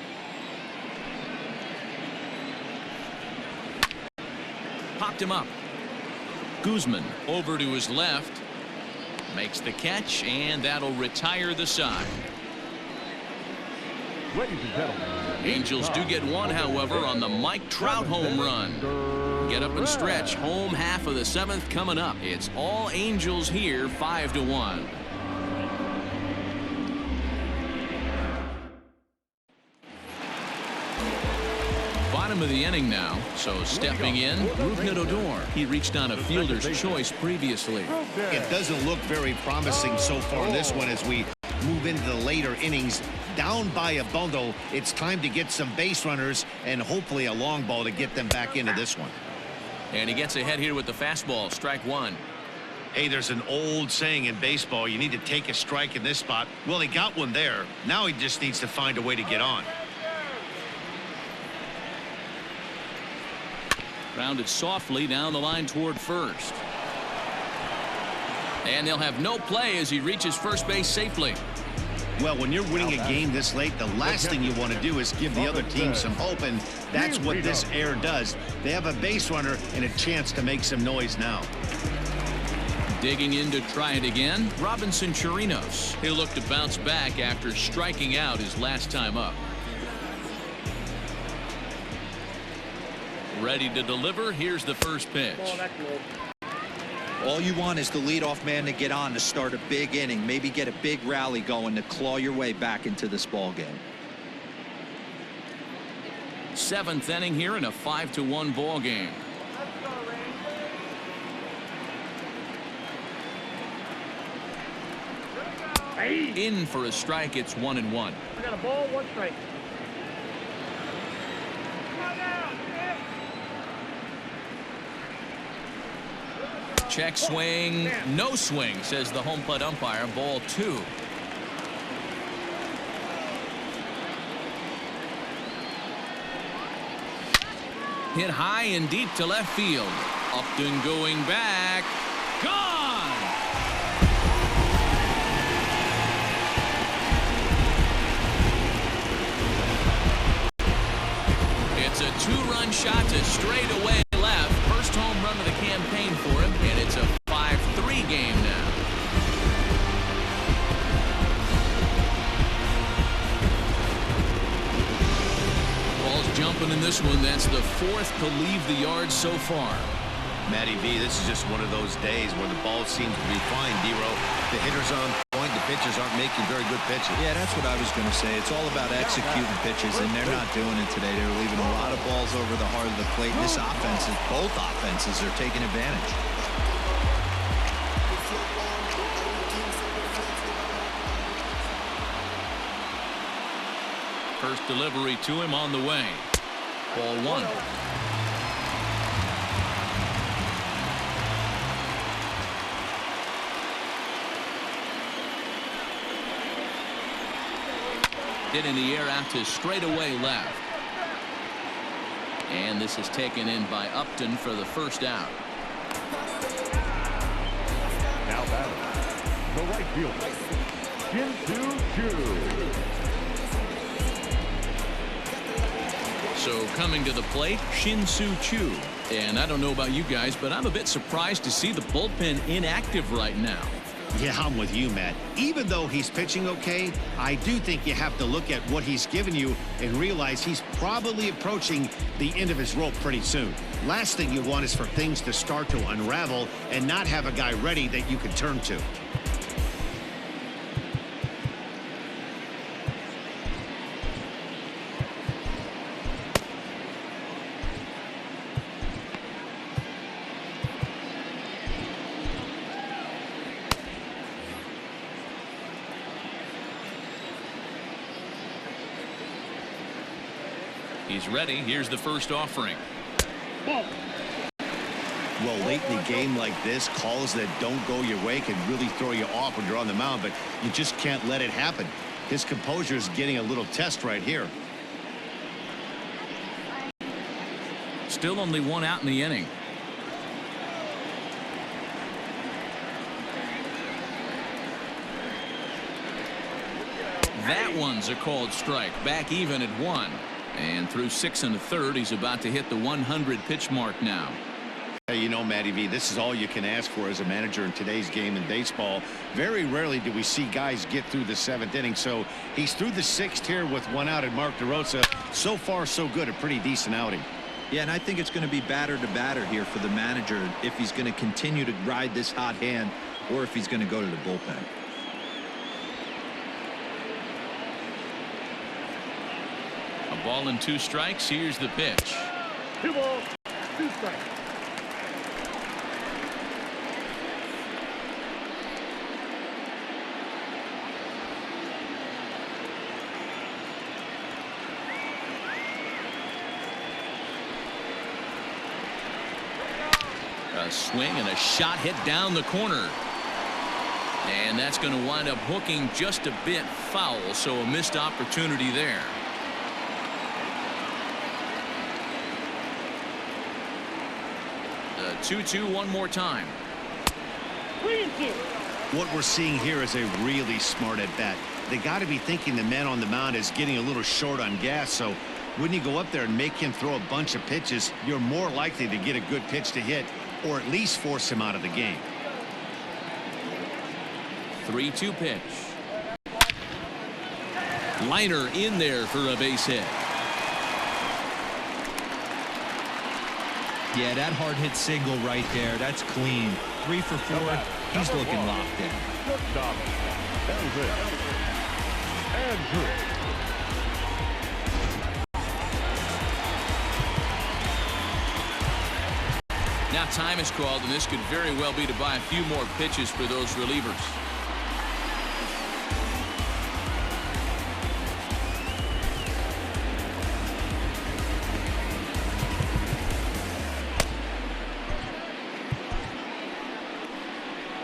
Popped him up. Guzman over to his left. Makes the catch, and that'll retire the side. Ladies and gentlemen, Angels do get one, however, on the Mike Trout home run. Get up and stretch. Home half of the 7th coming up. It's all Angels here, 5-1. Bottom of the inning now, so stepping in, Rougned Odor. He reached on a fielder's choice previously. It doesn't look very promising so far in this one as we move into the later innings. Down by a bundle, it's time to get some base runners and hopefully a long ball to get them back into this one. And he gets ahead here with the fastball, strike one. Hey, there's an old saying in baseball, you need to take a strike in this spot. Well, he got one there. Now he just needs to find a way to get on. Grounded softly down the line toward first. And they'll have no play as he reaches first base safely. Well, when you're winning a game this late, the last thing you want to do is give the other team some hope, and that's what this error does. They have a base runner and a chance to make some noise now. Digging in to try it again, Robinson Chirinos. He'll look to bounce back after striking out his last time up. Ready to deliver. Here's the first pitch. All you want is the leadoff man to get on to start a big inning, maybe get a big rally going to claw your way back into this ball game. 7th inning here in a 5-1 ball game. In for a strike. It's 1-1. I got a ball, 1 strike. Check swing, no swing, says the home plate umpire. Ball 2. Hit high and deep to left field. Upton going back. Gone! It's a 2-run shot to straightaway left. First home run of the campaign for him, and it's a 5-3 game now. Ball's jumping in this one. That's the 4th to leave the yard so far. Matty V, this is just one of those days where the ball seems to be flying, D-Row. The hitter's on point. The pitchers aren't making very good pitches. Yeah, that's what I was going to say. It's all about executing pitches, and they're not doing it today. They're leaving a lot of balls over the heart of the plate. This offense, both offenses are taking advantage. First delivery to him on the way. Ball 1. Hit in the air out to straightaway left. And this is taken in by Upton for the first out. now batting, the right fielder, Shin-Soo Choo. So coming to the plate, Shin-Soo Choo. And I don't know about you guys, but I'm a bit surprised to see the bullpen inactive right now. Yeah, I'm with you, Matt. Even though he's pitching okay, I do think you have to look at what he's given you and realize he's probably approaching the end of his rope pretty soon. Last thing you want is for things to start to unravel and not have a guy ready that you can turn to. He's ready. Here's the first offering. Well, late in the game like this, calls that don't go your way can really throw you off when you're on the mound, but you just can't let it happen. His composure is getting a little test right here. Still only one out in the inning. That one's a called strike. Back even at 1. And through 6 1/3, he's about to hit the 100 pitch mark now. Hey, you know, Matty V, this is all you can ask for as a manager in today's game in baseball. Very rarely do we see guys get through the 7th inning. So he's through the 6th here with 1 out, and Mark DeRosa, so far so good, a pretty decent outing. Yeah, and I think it's going to be batter to batter here for the manager if he's going to continue to ride this hot hand or if he's going to go to the bullpen. A ball and 2 strikes. Here's the pitch. 2 balls, 2 strikes. A swing and a shot hit down the corner. And that's going to wind up hooking just a bit foul, so a missed opportunity there. The 2-2 one more time. 3-2. What we're seeing here is a really smart at bat. They got to be thinking the man on the mound is getting a little short on gas, so when you go up there and make him throw a bunch of pitches, you're more likely to get a good pitch to hit or at least force him out of the game. 3-2 pitch. Liner in there for a base hit. Yeah, that hard hit single right there. That's clean. 3 for 4. He's looking locked in. Shortstop, Elvis Andrews. Now time is called, and this could very well be to buy a few more pitches for those relievers.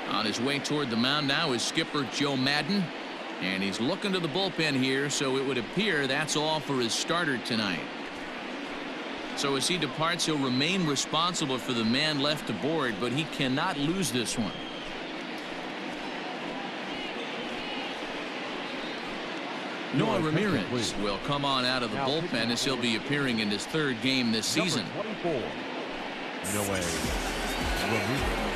On his way toward the mound now is skipper Joe Madden, and he's looking to the bullpen here, so it would appear that's all for his starter tonight. So as he departs, he'll remain responsible for the man left aboard, but he cannot lose this one. Noah Ramirez will come on out of the bullpen as he'll be appearing in his 3rd game this season. Number 24, Noah Ramirez.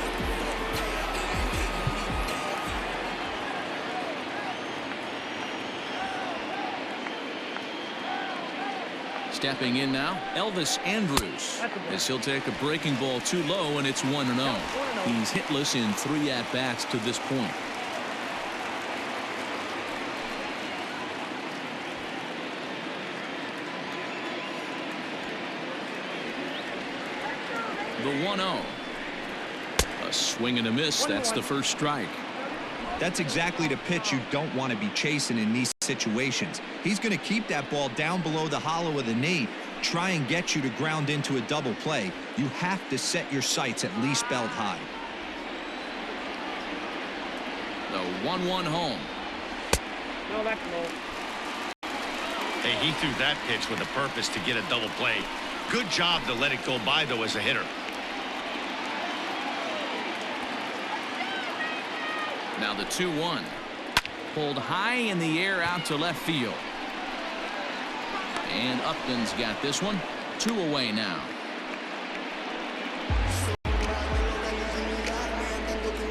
Stepping in now, Elvis Andrews, as he'll take a breaking ball too low, and it's 1-0. He's hitless in 3 at-bats to this point. The 1-0. A swing and a miss. That's the first strike. That's exactly the pitch you don't want to be chasing in these situations. He's going to keep that ball down below the hollow of the knee, try and get you to ground into a double play. You have to set your sights at least belt high. The 1-1 home. No, that's low. Hey, he threw that pitch with a purpose to get a double play. Good job to let it go by, though, as a hitter. Now the 2-1. Pulled high in the air out to left field. And Upton's got this one. 2 away now.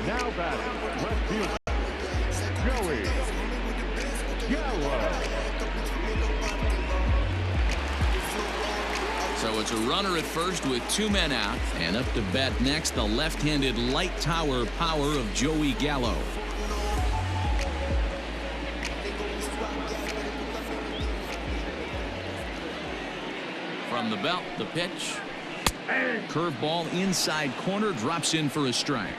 Now batting, left fielder, Joey Gallo. So it's a runner at first with 2 men out. And up to bat next, the left-handed light tower power of Joey Gallo. From the belt, the pitch. Curveball inside corner, drops in for a strike.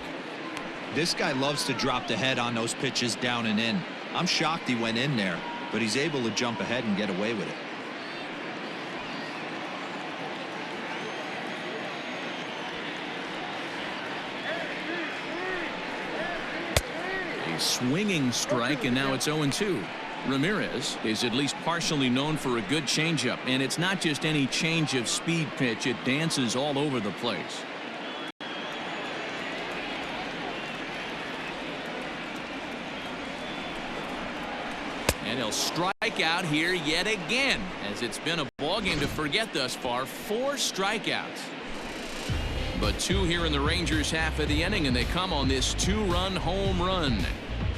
This guy loves to drop the head on those pitches down and in. I'm shocked he went in there, but he's able to jump ahead and get away with it. A swinging strike, and now it's 0-2. Ramirez is at least partially known for a good changeup, and it's not just any change of speed pitch. It dances all over the place. And he'll strike out here yet again, as it's been a ball game to forget thus far. 4 strikeouts. But 2 here in the Rangers half of the inning, and they come on this 2-run home run.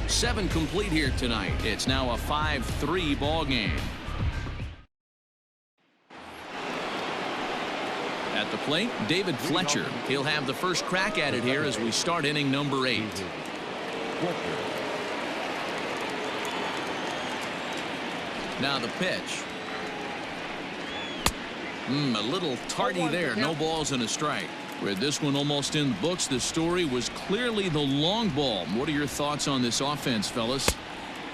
7 complete here tonight. It's now a 5-3 ball game. At the plate, David Fletcher. He'll have the first crack at it here as we start inning number 8. Now the pitch. A little tardy there. No balls and a strike. With this one almost in the books, the story was clearly the long ball. What are your thoughts on this offense, fellas?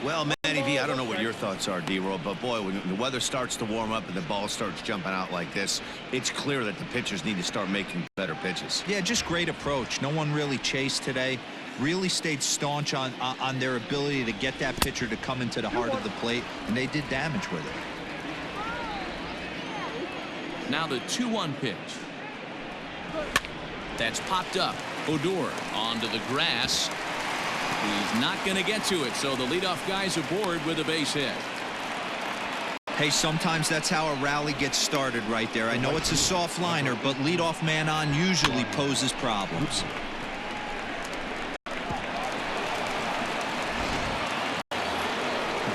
Well, Matty V, I don't know what your thoughts are, D-Roll, but boy, when the weather starts to warm up and the ball starts jumping out like this, it's clear that the pitchers need to start making better pitches. Yeah, just great approach. No one really chased today. Really stayed staunch on their ability to get that pitcher to come into the heart of the plate, and they did damage with it. Now the 2-1 pitch. That's popped up. Odor onto the grass. He's not going to get to it, so the leadoff guy's aboard with a base hit. Hey, sometimes that's how a rally gets started right there. I know it's a soft liner, but leadoff man on usually poses problems.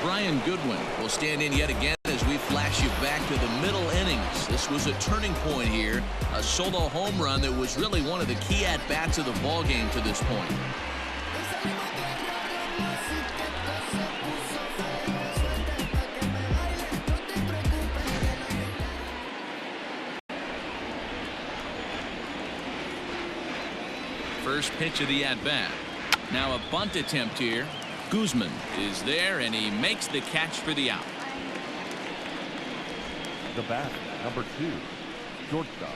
Brian Goodwin will stand in yet again as we flash you back to the middle innings. This was a turning point here, a solo home run that was really one of the key at-bats of the ball game to this point. First pitch of the at-bat. Now a bunt attempt here. Guzman is there, and he makes the catch for the out. The bat, number 2, shortstop,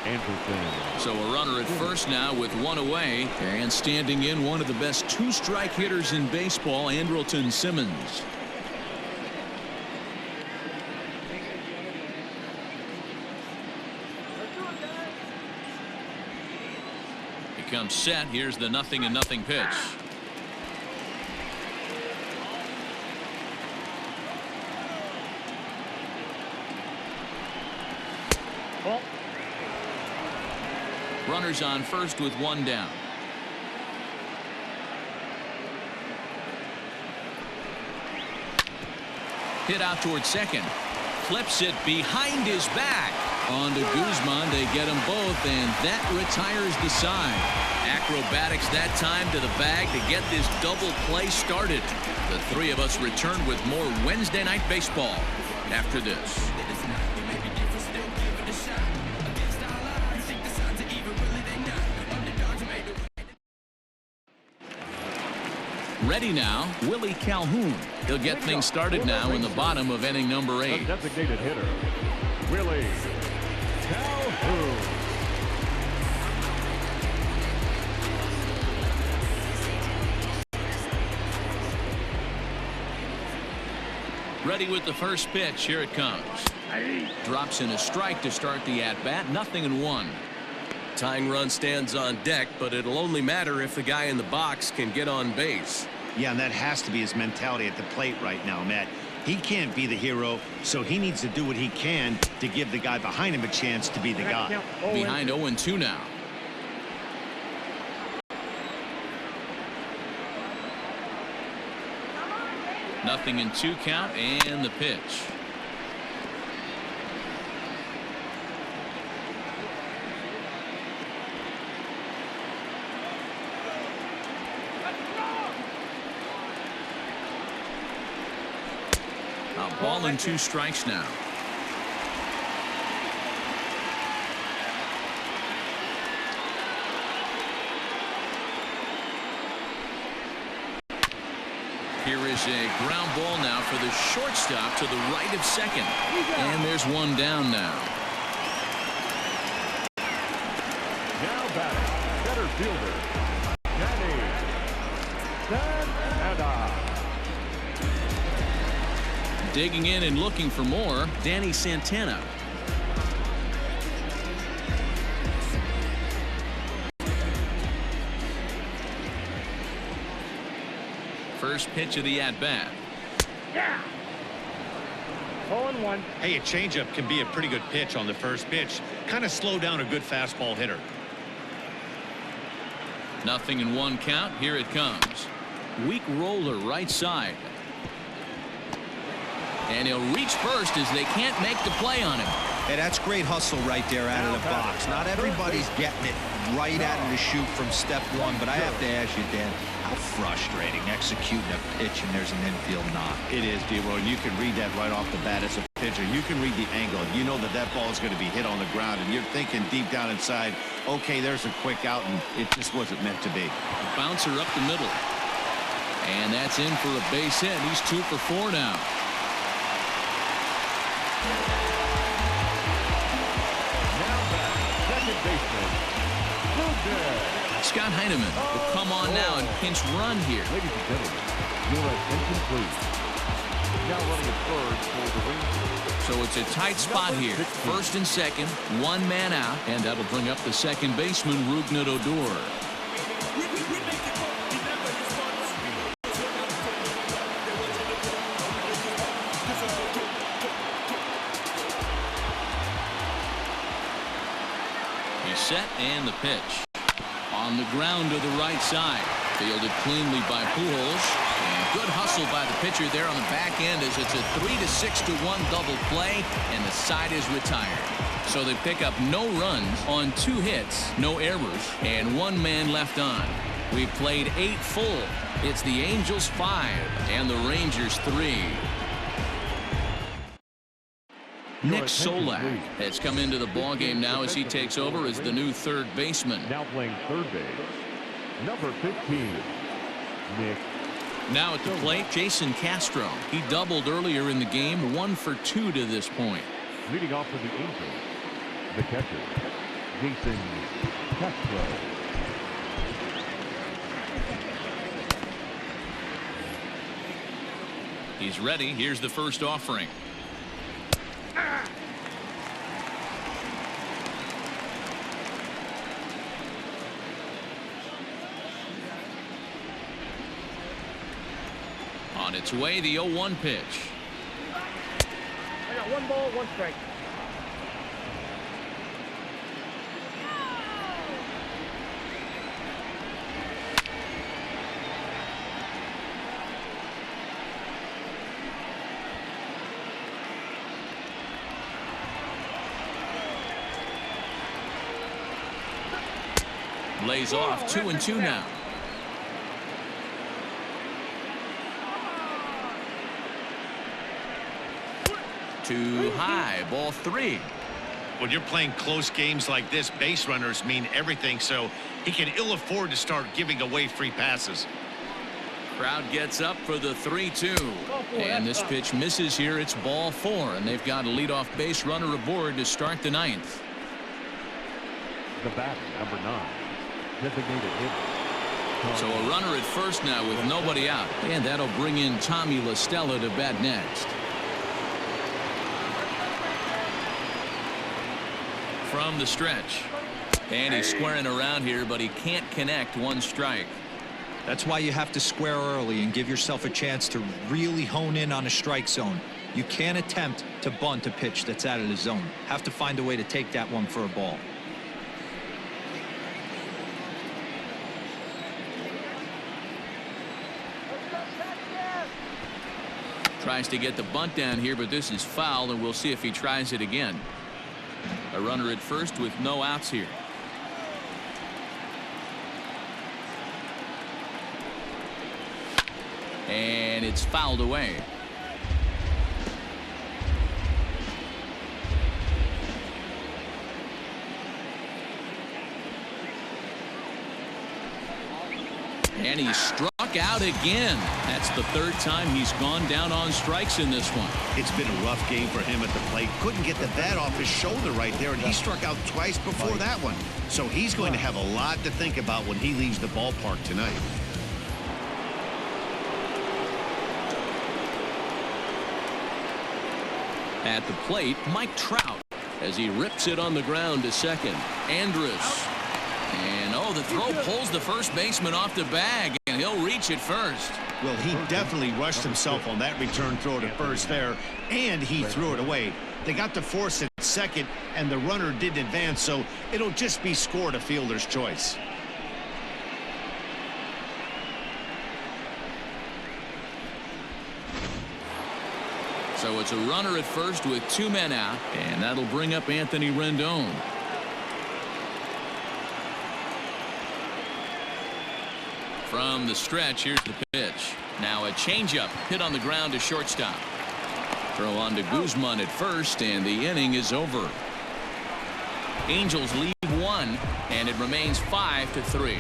Anderson. So a runner at first now with 1 away, and standing in one of the best 2-strike hitters in baseball, Andrelton Simmons. He comes set. Here's the 0-0 pitch. Runners on first with 1 down. Hit out towards second. Flips it behind his back. On to Guzman. They get them both, and that retires the side. Acrobatics that time to the bag to get this double play started. The 3 of us return with more Wednesday Night Baseball after this. Ready now, Willie Calhoun. He'll get things started now in the bottom of inning number 8. The designated hitter, Willie Calhoun. Ready with the first pitch. Here it comes. Drops in a strike to start the at-bat. 0-1. Tying run stands on deck, but it'll only matter if the guy in the box can get on base. Yeah, and that has to be his mentality at the plate right now, Matt. He can't be the hero, so he needs to do what he can to give the guy behind him a chance to be the guy. Behind 0-2 now. Nothing in 2 count, and the pitch. A ball and 2 strikes now. Here is a ground ball now for the shortstop to the right of second. And there's 1 down now. Now batting, center fielder, Danny Santana. Digging in and looking for more, Danny Santana. First pitch of the at-bat. Yeah. 0-1. Hey, a changeup can be a pretty good pitch on the first pitch. Kind of slow down a good fastball hitter. Nothing in one count. Here it comes. Weak roller right side. And he'll reach first as they can't make the play on him. Hey, that's great hustle right there out of the box. Not everybody's getting it right out of the chute from step one, but I have to ask you, Dan, how frustrating executing a pitch and there's an infield knock. It is, D-Roy. You can read that right off the bat as a pitcher. You can read the angle. You know that that ball is going to be hit on the ground, and you're thinking deep down inside, okay, there's a quick out, and it just wasn't meant to be. Bouncer up the middle. And that's in for a base hit. He's 2 for 4 now. Scott Heineman will come on now and pinch run here. Ladies and gentlemen, your attention please. Now running at third for the Rangers. So it's a tight spot here. First and second, 1 man out, and that'll bring up the second baseman, Rougned Odor. He's set and the pitch. On the ground to the right side. Fielded cleanly by Pujols. And good hustle by the pitcher there on the back end as it's a 3-6-1 double play, and the side is retired. So they pick up no runs on 2 hits, no errors, and 1 man left on. We've played 8 full. It's the Angels 5 and the Rangers 3. Nick Solak has come into the ballgame now as he takes over as the new third baseman. Now playing third base, number 15, Nick. Now at the plate, Jason Castro. He doubled earlier in the game, 1 for 2 to this point. Leading off for the Angels, the catcher, Jason Castro. He's ready. Here's the first offering. On its way, the 0-1 pitch. I got 1 ball, 1 strike. Lays off 2-2 now. Too high, ball 3. When you're playing close games like this, base runners mean everything, so he can ill afford to start giving away free passes. Crowd gets up for the 3-2. And this pitch misses here. It's ball 4, and they've got a leadoff base runner aboard to start the 9th. The batter, number 9, designated hitter. So a runner at first now with nobody out, and that'll bring in Tommy La Stella to bat next. From the stretch, and he's squaring around here, but he can't connect. 1 strike. That's why you have to square early and give yourself a chance to really hone in on a strike zone. You can't attempt to bunt a pitch that's out of the zone. Have to find a way to take that one for a ball. Tries to get the bunt down here, but this is foul, and we'll see if he tries it again. A runner at first with no outs here. And it's fouled away. And he struck out again. That's the 3rd time he's gone down on strikes in this one. It's been a rough game for him at the plate. Couldn't get the bat off his shoulder right there, and he struck out twice before that one. So he's going to have a lot to think about when he leaves the ballpark tonight. At the plate, Mike Trout as he rips it on the ground to second. Andrus. And the throw pulls the first baseman off the bag, and he'll reach it first. Well, he definitely rushed himself on that return throw to first there, and he threw it away. They got to force it second, and the runner didn't advance, so it'll just be scored a fielder's choice. So it's a runner at first with 2 men out, and that'll bring up Anthony Rendon. From the stretch, here's the pitch. Now a changeup hit on the ground to shortstop. Throw on to Guzman at first, and the inning is over. Angels lead 1, and it remains 5-3.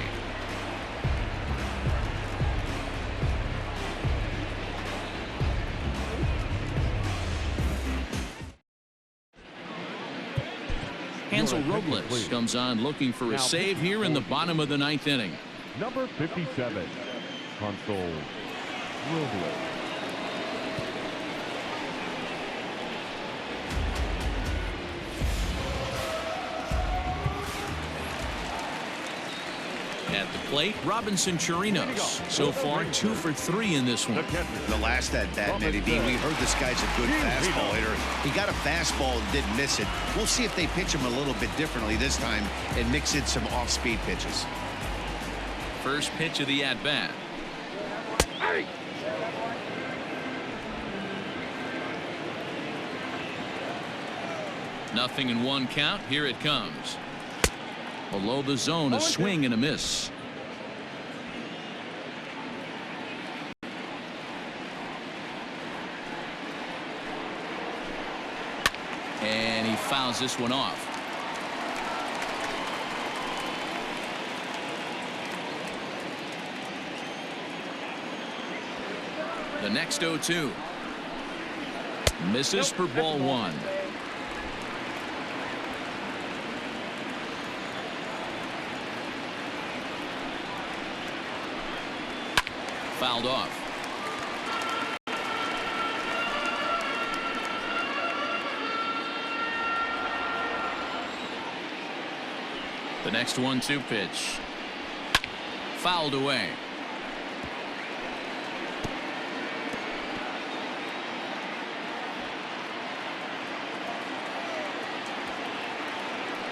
Hansel Robles comes on looking for a save here in the bottom of the 9th inning. Number 57, Hansel Robles. At the plate, Robinson Chirinos. So far, 2 for 3 in this one. The last at bat, Matty D, we heard this guy's a good fastball hitter. He got a fastball and didn't miss it. We'll see if they pitch him a little bit differently this time and mix in some off-speed pitches. First pitch of the at-bat. Nothing in 1 count. Here it comes. Below the zone, a swing and a miss. And he fouls this one off. The next 0-2. Misses for ball 1. Fouled off. The next 1-2 pitch. Fouled away.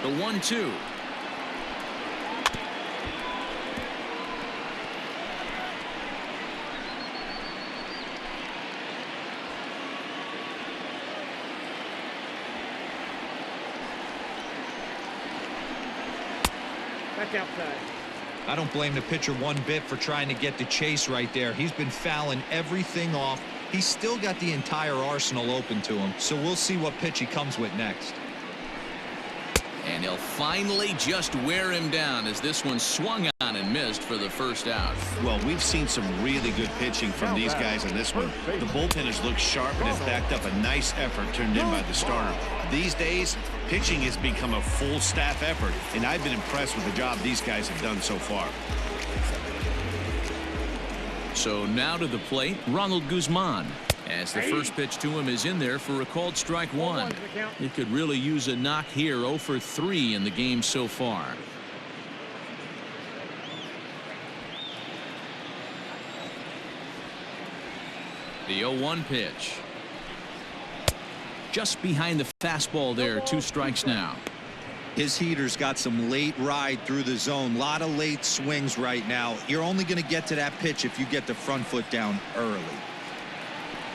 The 1-2. Back outside. I don't blame the pitcher one bit for trying to get the chase right there. He's been fouling everything off. He's still got the entire arsenal open to him, so we'll see what pitch he comes with next. And he'll finally just wear him down as this one swung on and missed for the first out. Well, we've seen some really good pitching from these guys in this one. The bullpenners look sharp and have backed up a nice effort turned in by the starter. These days, pitching has become a full staff effort, and I've been impressed with the job these guys have done so far. So now to the plate, Ronald Guzman. As the first pitch to him is in there for a called strike 1. He could really use a knock here. 0 for 3 in the game so far. The 0-1 pitch. Just behind the fastball there. 2 strikes now. His heater's got some late ride through the zone. A lot of late swings right now. You're only going to get to that pitch if you get the front foot down early.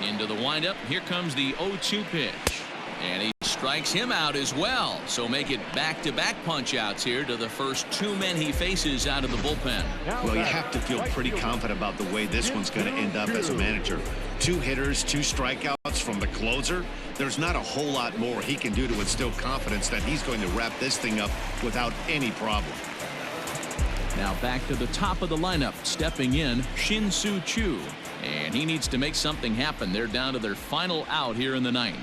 Into the windup. Here comes the 0-2 pitch. And he strikes him out as well. So make it back-to-back punch-outs here to the first 2 men he faces out of the bullpen. Well, you have to feel pretty confident about the way this one's going to end up as a manager. 2 hitters, 2 strikeouts from the closer. There's not a whole lot more he can do to instill confidence that he's going to wrap this thing up without any problem. Now back to the top of the lineup. Stepping in, Shin-Soo Choo. And he needs to make something happen. They're down to their final out here in the 9th.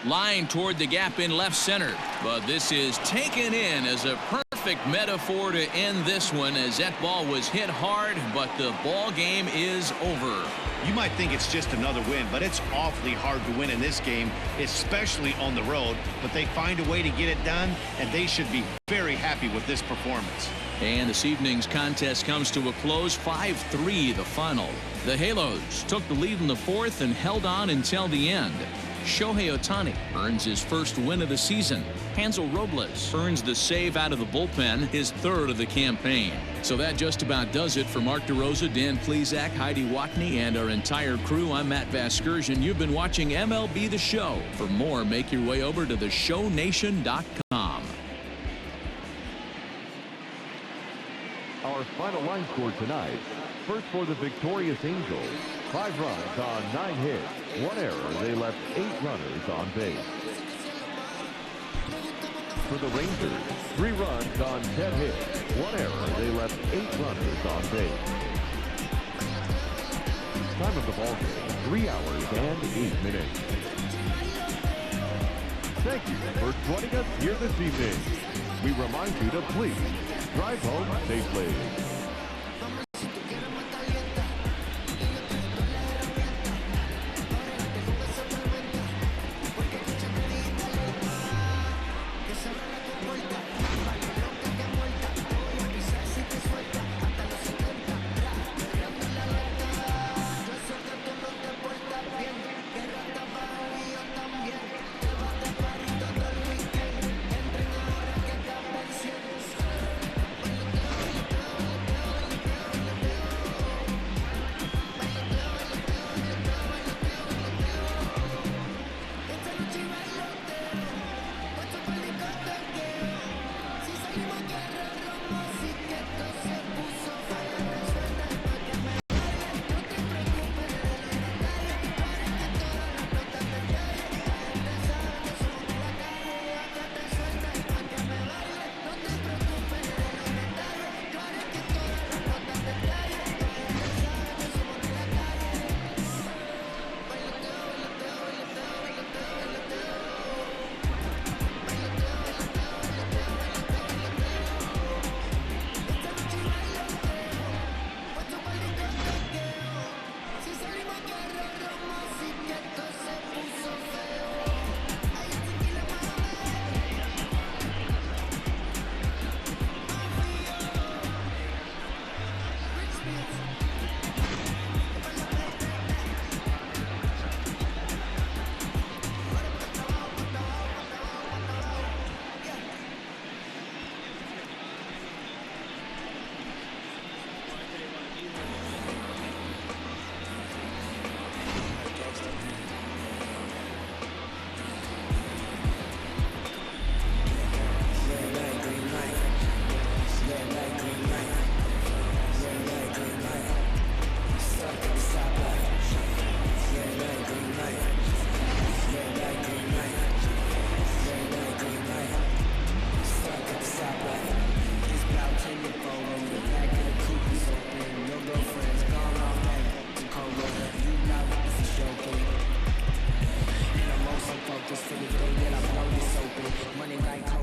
Line toward the gap in left center. But this is taken in as a perfect metaphor to end this one, as that ball was hit hard, but the ball game is over. You might think it's just another win, but it's awfully hard to win in this game, especially on the road. But they find a way to get it done, and they should be very happy with this performance. And this evening's contest comes to a close. 5-3 the final. The Halos took the lead in the 4th and held on until the end. Shohei Ohtani earns his first win of the season. Hansel Robles earns the save out of the bullpen, his third of the campaign. So that just about does it for Mark DeRosa, Dan Plesac, Heidi Watney, and our entire crew. I'm Matt Vasgersian. You've been watching MLB The Show. For more, make your way over to theshownation.com. Our final line score tonight. First for the victorious Angels, 5 runs on 9 hits, 1 error. They left 8 runners on base. For the Rangers, 3 runs on 10 hits, 1 error. They left 8 runners on base. Time of the ball game, 3 hours and 8 minutes. Thank you for joining us here this evening. We remind you to please drive home safely. Just for the day that I blow this open. Money like